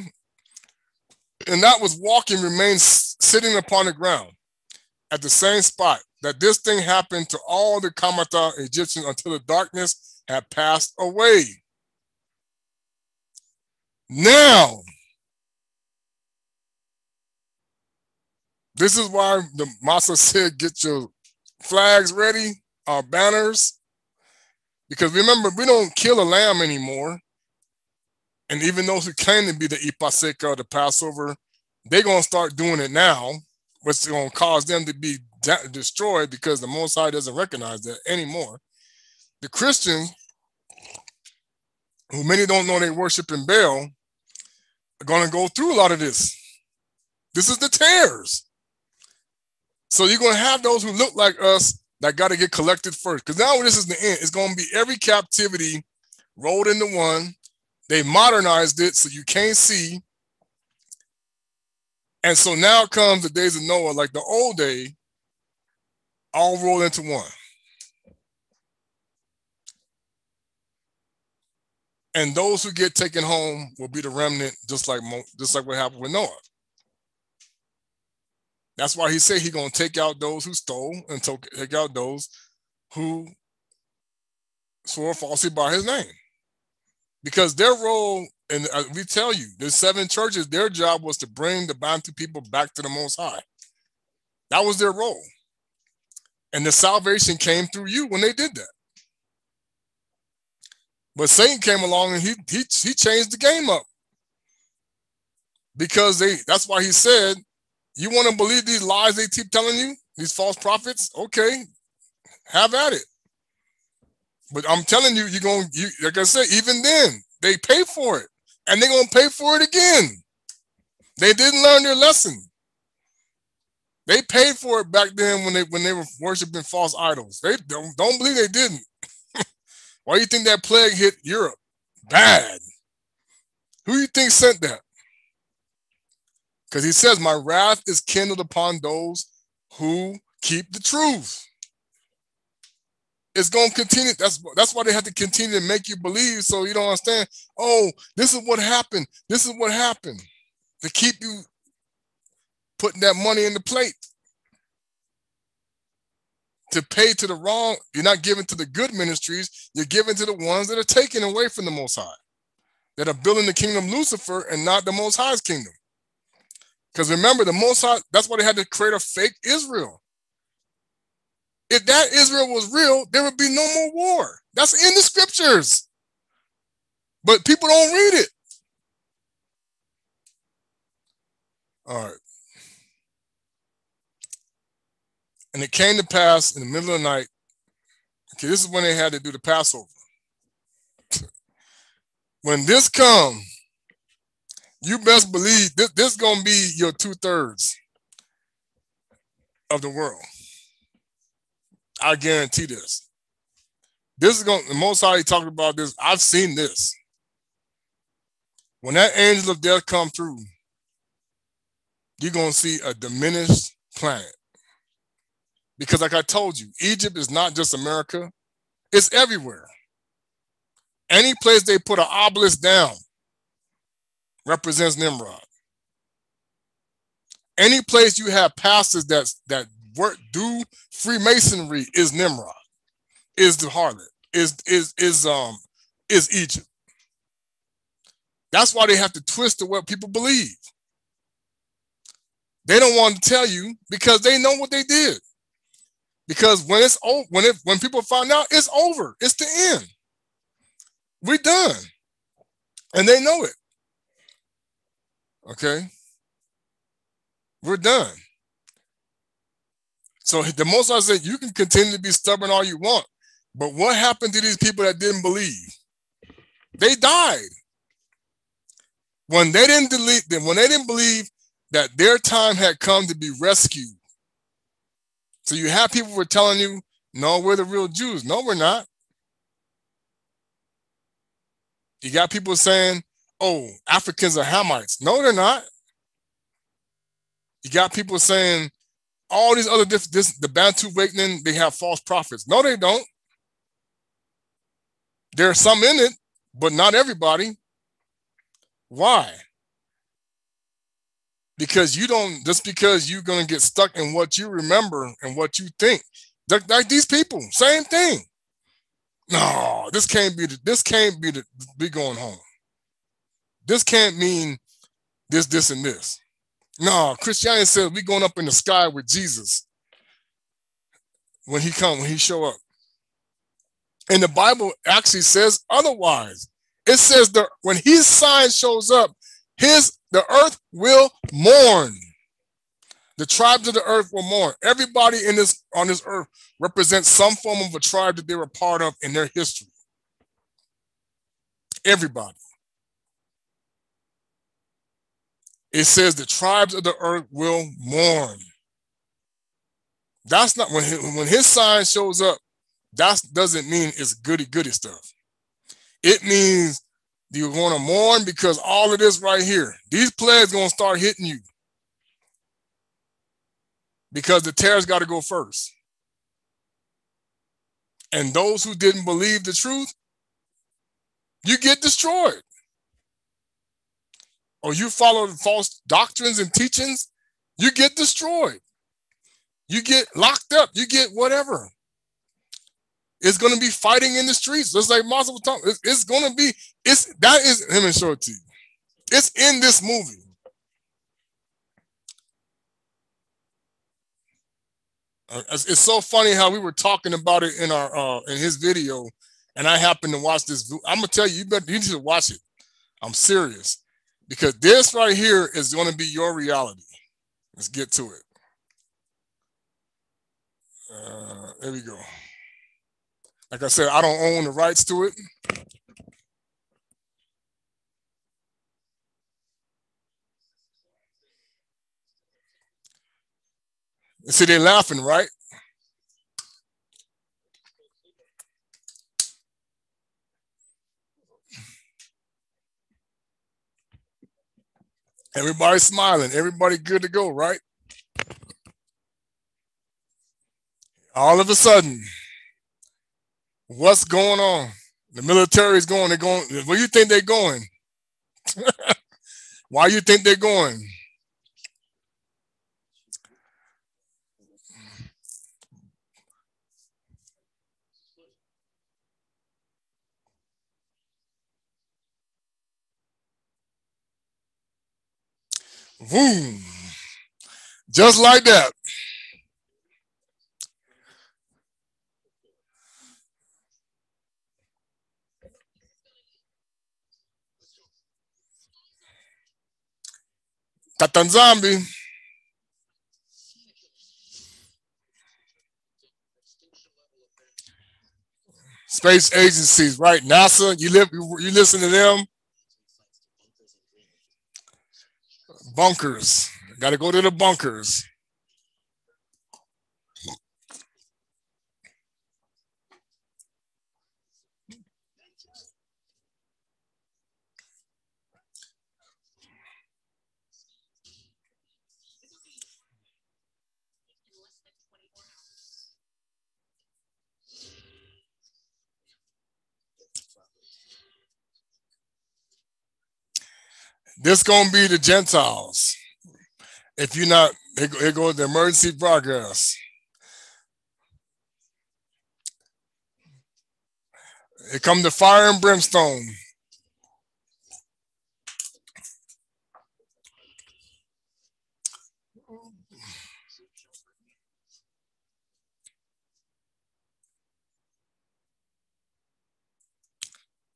A: And that was walking remained sitting upon the ground at the same spot. That this thing happened to all the Kamatha Egyptians until the darkness had passed away. Now, this is why the Massa said, get your flags ready, our banners. Because remember, we don't kill a lamb anymore. And even those who claim to be the Ipaseka, the Passover, they're going to start doing it now, which is going to cause them to be destroyed because the Most High doesn't recognize that anymore. The Christians, who many don't know they worship in Baal, are going to go through a lot of this. This is the tares. So you're going to have those who look like us that got to get collected first. Because now this is the end. It's going to be every captivity rolled into one. They modernized it so you can't see. And so now comes the days of Noah, like the old day, all rolled into one. And those who get taken home will be the remnant, just like what happened with Noah. That's why he said he's going to take out those who stole and take out those who swore falsely by his name. Because their role, and we tell you, there's 7 churches, their job was to bring the Bantu people back to the Most High. That was their role. And the salvation came through you when they did that. But Satan came along and he changed the game up. Because that's why he said, you want to believe these lies they keep telling you, these false prophets? Okay, have at it. But I'm telling you, like I said, even then, they pay for it. And they're going to pay for it again. They didn't learn their lesson. They paid for it back then when they were worshiping false idols. They don't believe they didn't. Why do you think that plague hit Europe? Bad. Who do you think sent that? Because he says, my wrath is kindled upon those who keep the truth. It's going to continue. That's why they have to continue to make you believe so you don't understand. Oh, this is what happened. This is what happened. To keep you putting that money in the plate. To pay to the wrong, you're not giving to the good ministries, you're giving to the ones that are taken away from the Most High. That are building the kingdom of Lucifer and not the Most High's kingdom. Because remember, the Most High, that's why they had to create a fake Israel. If that Israel was real, there would be no more war. That's in the scriptures. But people don't read it. All right. And it came to pass in the middle of the night. Okay, this is when they had to do the Passover. When this comes, you best believe this is going to be your 2/3 of the world. I guarantee this. This is going, the Most High talked about this. I've seen this. When that angel of death come through, you're going to see a diminished planet. Because like I told you, Egypt is not just America. It's everywhere. Any place they put an obelisk down, represents Nimrod. Any place you have pastors that work do Freemasonry is Nimrod, is the harlot, is Egypt. That's why they have to twist to what people believe. They don't want to tell you because they know what they did. Because when it's over, when people find out, it's over. It's the end. We're done. And they know it. Okay? We're done. So the Most High said, you can continue to be stubborn all you want, but what happened to these people that didn't believe? They died. When they didn't believe that their time had come to be rescued. So you have people who are telling you, no, we're the real Jews. No, we're not. You got people saying, oh, Africans are Hamites. No, they're not. You got people saying all these other the Bantu awakening, they have false prophets. No, they don't. There are some in it, but not everybody. Why? Because you don't, just because you're going to get stuck in what you remember and what you think. Like these people, same thing. No, this can't be be going home. This can't mean this, and this. No, Christianity says we going up in the sky with Jesus when he show up. And the Bible actually says otherwise. It says that when his sign shows up, the earth will mourn. The tribes of the earth will mourn. Everybody on this earth represents some form of a tribe that they were part of in their history. Everybody. It says the tribes of the earth will mourn. That's not when his sign shows up. That doesn't mean it's goody stuff. It means you're going to mourn because all of this right here, these plagues going to start hitting you because the tares got to go first. And those who didn't believe the truth, you get destroyed. Or you follow false doctrines and teachings, you get destroyed. You get locked up. You get whatever. It's going to be fighting in the streets. Just like Marcel was talking. It's going to be, that is, let me show it to you. It's in this movie. It's so funny how we were talking about it in his video, and I happened to watch this. I'm gonna tell you, you need to watch it. I'm serious, because this right here is going to be your reality. Let's get to it. There we go. Like I said, I don't own the rights to it. See, they're laughing, right? Everybody's smiling. Everybody good to go, right? All of a sudden, what's going on? The military is going. They're going. Where do you think they're going? Why do you think they're going? Boom. Just like that. Katanzambi. Space agencies, right? NASA, you listen to them. Bunkers. Got to go to the bunkers. This gonna be the Gentiles. If you're not, here goes the emergency broadcast. Here come the fire and brimstone.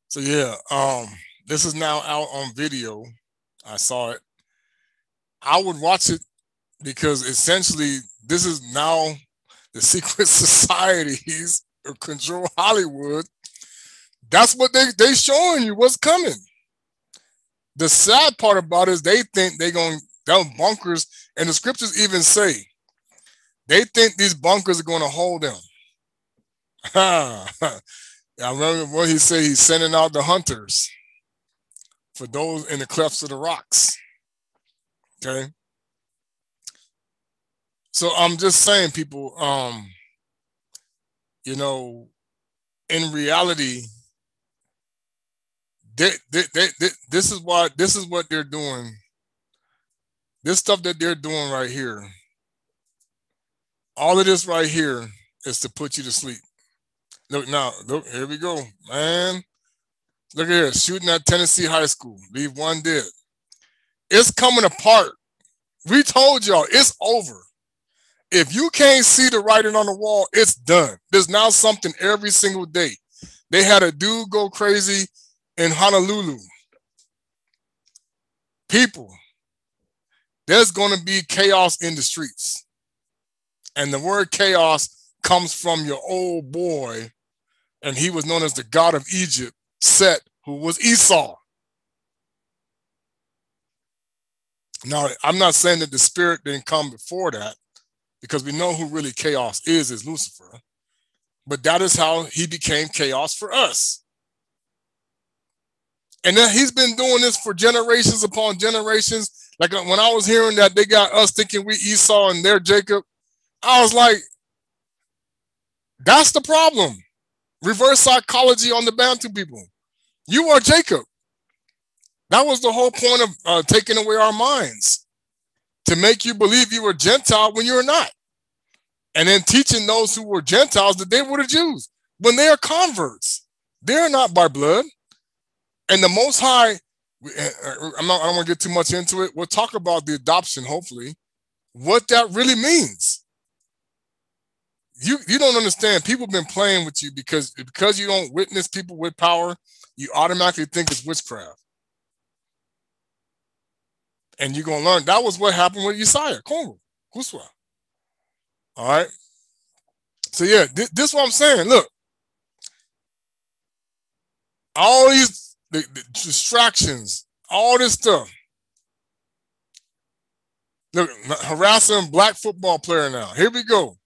A: So yeah, this is now out on video. I saw it. I would watch it because essentially this is now the secret societies who control Hollywood. That's what they showing you what's coming. The sad part about it is they think they're going down bunkers, and the scriptures even say they think these bunkers are going to hold them. I remember what he said. He's sending out the hunters for those in the clefts of the rocks. Okay. So I'm just saying, people, you know, in reality, this is what they're doing. This stuff that they're doing right here, all of this right here is to put you to sleep. Look now, look, here we go, man. Look at here, shooting at Tennessee High School. Leave one dead. It's coming apart. We told y'all it's over. If you can't see the writing on the wall, it's done. There's now something every single day. They had a dude go crazy in Honolulu. People, there's going to be chaos in the streets. And the word chaos comes from your old boy, and he was known as the god of Egypt, Set, who was Esau. Now, I'm not saying that the spirit didn't come before that, because we know who really chaos is Lucifer. But that is how he became chaos for us. And then he's been doing this for generations upon generations. Like when I was hearing that they got us thinking we Esau and they're Jacob, I was like, that's the problem. Reverse psychology on the Bantu people. You are Jacob. That was the whole point of taking away our minds, to make you believe you were Gentile when you're not. And then teaching those who were Gentiles that they were the Jews when they are converts. They're not by blood. And the Most High, I don't want to get too much into it. We'll talk about the adoption, hopefully, what that really means. You don't understand. People have been playing with you because you don't witness people with power, you automatically think it's witchcraft. And you're going to learn. That was what happened with Isaiah, Congo, Kuswa. All right. So yeah, this is what I'm saying. Look, all these the distractions, all this stuff. Look, harassing a black football player now. Here we go.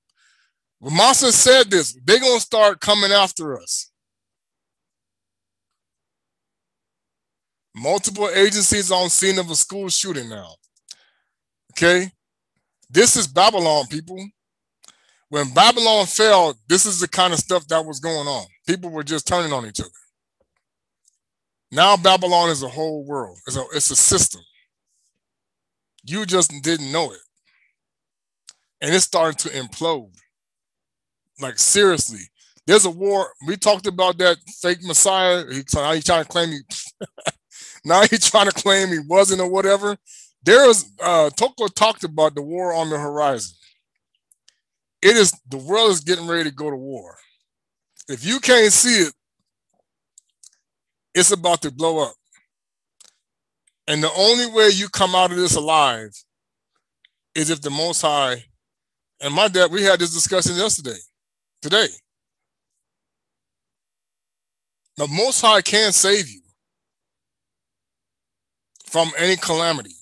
A: Massa said this. They're going to start coming after us. Multiple agencies on scene of a school shooting now. Okay? This is Babylon, people. When Babylon fell, this is the kind of stuff that was going on. People were just turning on each other. Now Babylon is a whole world. It's a system. You just didn't know it. And it's starting to implode. Like, seriously. There's a war. We talked about that fake Messiah. Now he's trying to claim now he's trying to claim he wasn't or whatever. Toko talked about the war on the horizon. The world is getting ready to go to war. If you can't see it, it's about to blow up. And the only way you come out of this alive is if the Most High, and my dad, we had this discussion today. The Most High can save you from any calamity.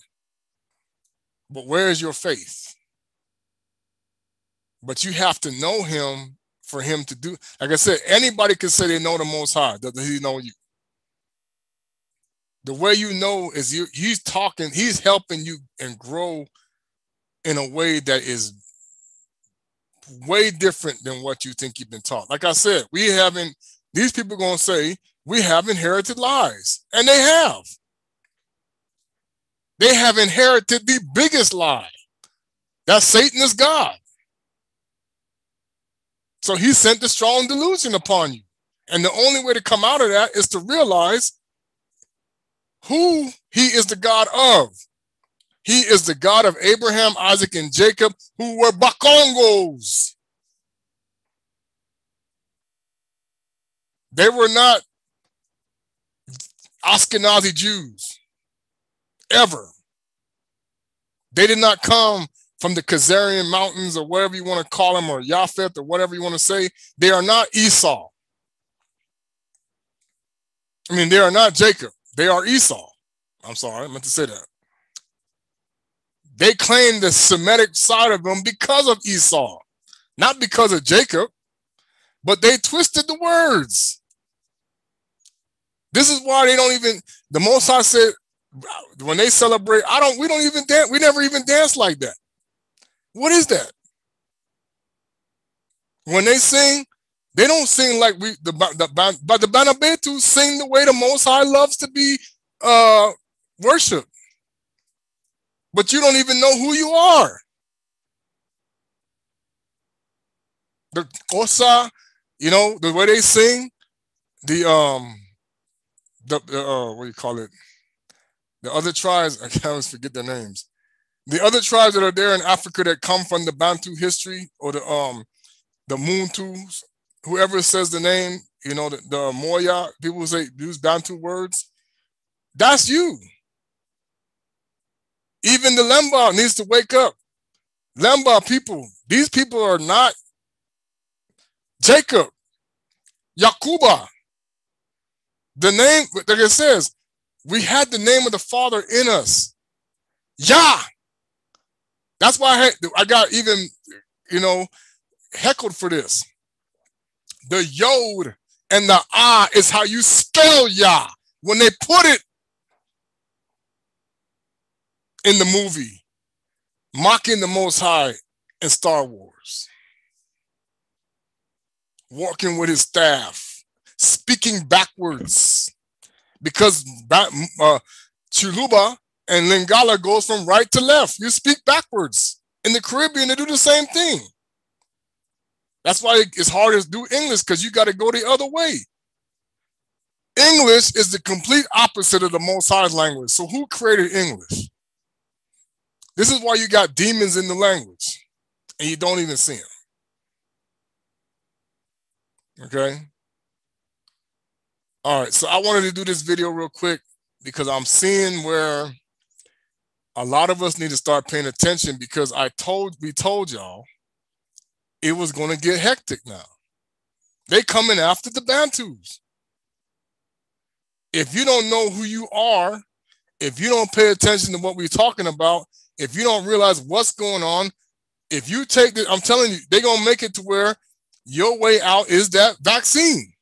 A: But where is your faith? But you have to know him for him to do. Like I said, anybody can say they know the Most High. Does he know you? The way you know is he's talking, he's helping you and grow in a way that is way different than what you think you've been taught. Like I said, these people are going to say, we have inherited lies. And they have. They have inherited the biggest lie, that Satan is God. So he sent the strong delusion upon you. And the only way to come out of that is to realize who he is the God of. He is the God of Abraham, Isaac, and Jacob, who were Bakongos. They were not Ashkenazi Jews, ever. They did not come from the Khazarian Mountains or whatever you want to call them, or Japheth or whatever you want to say. They are not Esau. I mean, they are not Jacob. They are Esau. I'm sorry, I meant to say that. They claim the Semitic side of them because of Esau, not because of Jacob, but they twisted the words. This is why they don't even, the Most High said, when they celebrate, we don't even dance, we never even dance like that. What is that? When they sing, they don't sing like but the Banabetu sing the way the Most High loves to be worshiped. But you don't even know who you are. The Osa, you know, the way they sing, what do you call it? The other tribes, I can't always forget their names. The other tribes that are there in Africa that come from the Bantu history, or the Muntu, whoever says the name, you know, the Moya, people who say use Bantu words, that's you. Even the Lemba needs to wake up. Lemba people, these people are not Jacob, Yakuba. The name, like it says, we had the name of the Father in us. Yah. That's why I got even, you know, heckled for this. The Yod and the Ah is how you spell Yah. When they put it in the movie, mocking the Most High in Star Wars, walking with his staff, speaking backwards, because Chuluba and Lingala goes from right to left. You speak backwards. In the Caribbean, they do the same thing. That's why it's hard to do English, because you got to go the other way. English is the complete opposite of the Most High's language. So who created English? This is why you got demons in the language, and you don't even see them. Okay? All right, so I wanted to do this video real quick because I'm seeing where a lot of us need to start paying attention, because we told y'all it was going to get hectic now. They coming after the Bantus. If you don't know who you are, if you don't pay attention to what we're talking about, if you don't realize what's going on, if you take this, I'm telling you, they're going to make it to where your way out is that vaccine.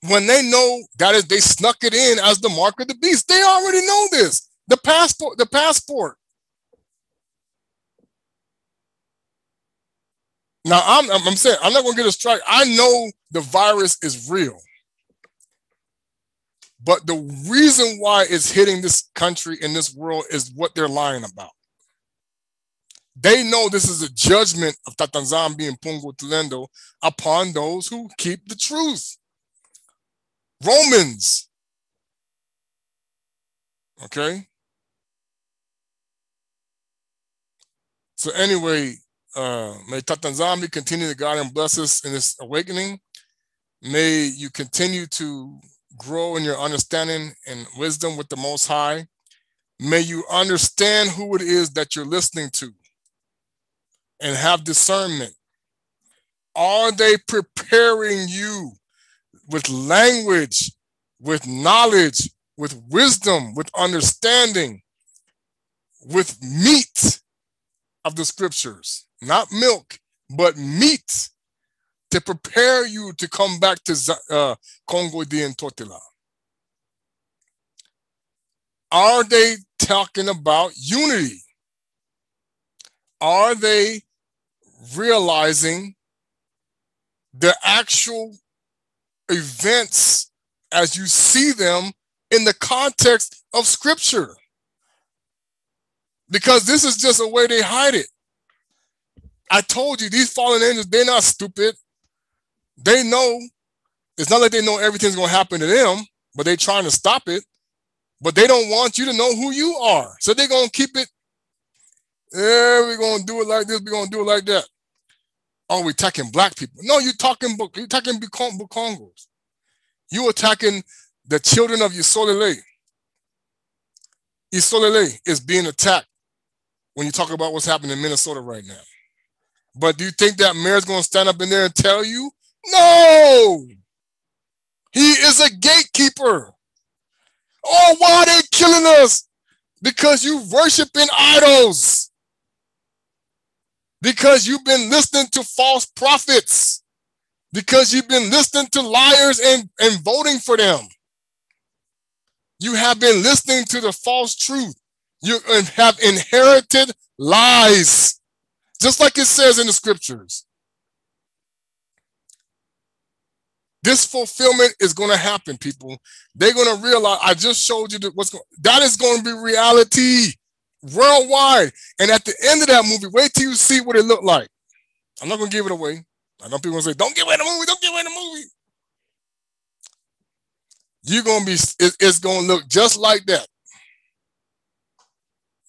A: When they know that is, they snuck it in as the mark of the beast. They already know this. The passport. Now I'm saying I'm not going to get a strike. I know the virus is real, but the reason why it's hitting this country and this world is what they're lying about. They know this is a judgment of Tatanzambi and Pungo Tulendo upon those who keep the truth. Romans. Okay. So anyway, may Tatanzambi continue to guide and bless us in this awakening. May you continue to grow in your understanding and wisdom with the Most High. May you understand who it is that you're listening to and have discernment. Are they preparing you with language, with knowledge, with wisdom, with understanding, with meat of the scriptures? Not milk, but meat, to prepare you to come back to Congo D and Totila. Are they talking about unity? Are they realizing the actual events as you see them in the context of Scripture. Because this is just a way they hide it. I told you, these fallen angels, they're not stupid. They know, it's not like they know everything's going to happen to them, but they're trying to stop it. But they don't want you to know who you are. So they're going to keep it, yeah, we're going to do it like this, we're going to do it like that. Oh, we're attacking black people. No, you're attacking Bukongos. You're attacking the children of Isolele. Isolele is being attacked when you talk about what's happening in Minnesota right now. But do you think that mayor's going to stand up in there and tell you? No! He is a gatekeeper. Oh, why are they killing us? Because you worshiping idols. Because you've been listening to false prophets. Because you've been listening to liars and voting for them. You have been listening to the false truth. You have inherited lies. Just like it says in the scriptures. This fulfillment is going to happen, people. They're going to realize, I just showed you that is going to be reality worldwide. And at the end of that movie, wait till you see what it looked like. I'm not going to give it away. I know people going to say, don't give away the movie, don't give away the movie. You're going to be, it's going to look just like that.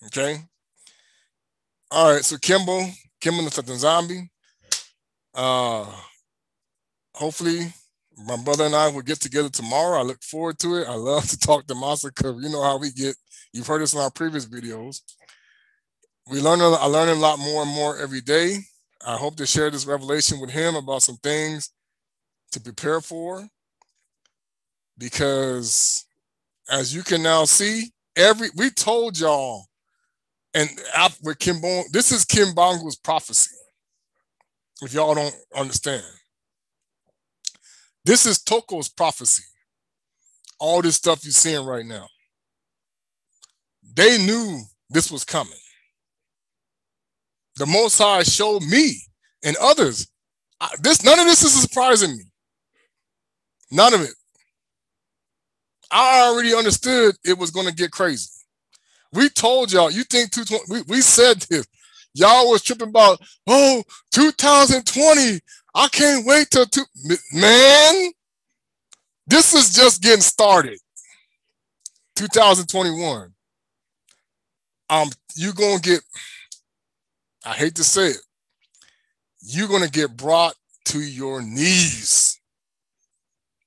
A: Okay? All right, so Kimbo the Zombie. Hopefully, my brother and I will get together tomorrow. I look forward to it. I love to talk to Masa because you know how we get. You've heard us in our previous videos. I learn a lot more and more every day. I hope to share this revelation with him about some things to prepare for. Because as you can now see, we told y'all, and with Kimbongo, this is Kimbongo's prophecy. If y'all don't understand. This is Toko's prophecy. All this stuff you're seeing right now. They knew this was coming. The Most High showed me and others. None of this is surprising me. None of it. I already understood it was going to get crazy. We told y'all, you think 220, we said this. Y'all was tripping about, 2020. I can't wait till man, this is just getting started. 2021. You're going to get, I hate to say it, you're going to get brought to your knees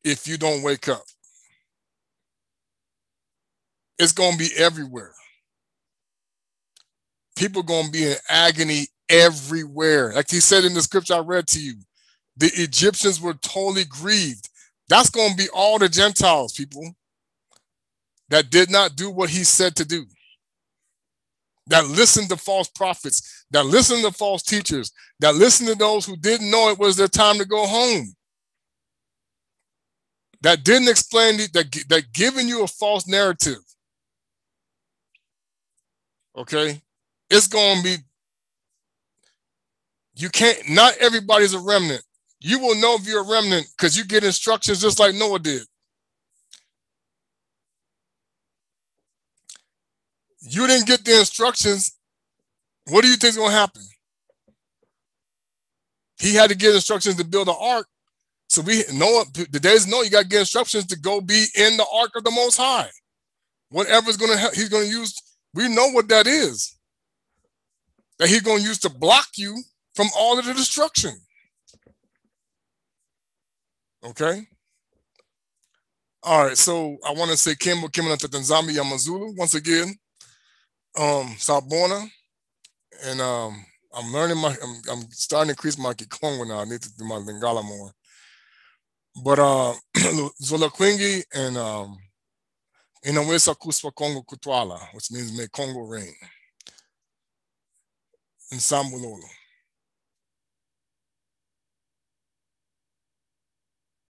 A: if you don't wake up. It's going to be everywhere. People are going to be in agony everywhere. Like he said in the scripture I read to you, the Egyptians were totally grieved. That's going to be all the Gentiles, people, that did not do what he said to do. That listened to false prophets, that listened to false teachers, that listened to those who didn't know it was their time to go home. That didn't explain, that giving you a false narrative. Okay? It's going to be, not everybody's a remnant. You will know if you're a remnant because you get instructions just like Noah did. You didn't get the instructions. What do you think is going to happen? He had to get instructions to build an ark. So the days Noah, you got to get instructions to go be in the ark of the Most High. Whatever's going to he's going to use, we know what that is. That he's going to use to block you from all of the destruction. Okay? All right, so I want to say Kimbo Tanzami Yamazulu once again. Sabona. And I'm learning I'm starting to increase my Kikongo now. I need to do my Lingala more. But Zola Kwingi and Inawesa Kuswa Kongo Kutwala, which means may Congo rain. In Sambulolo.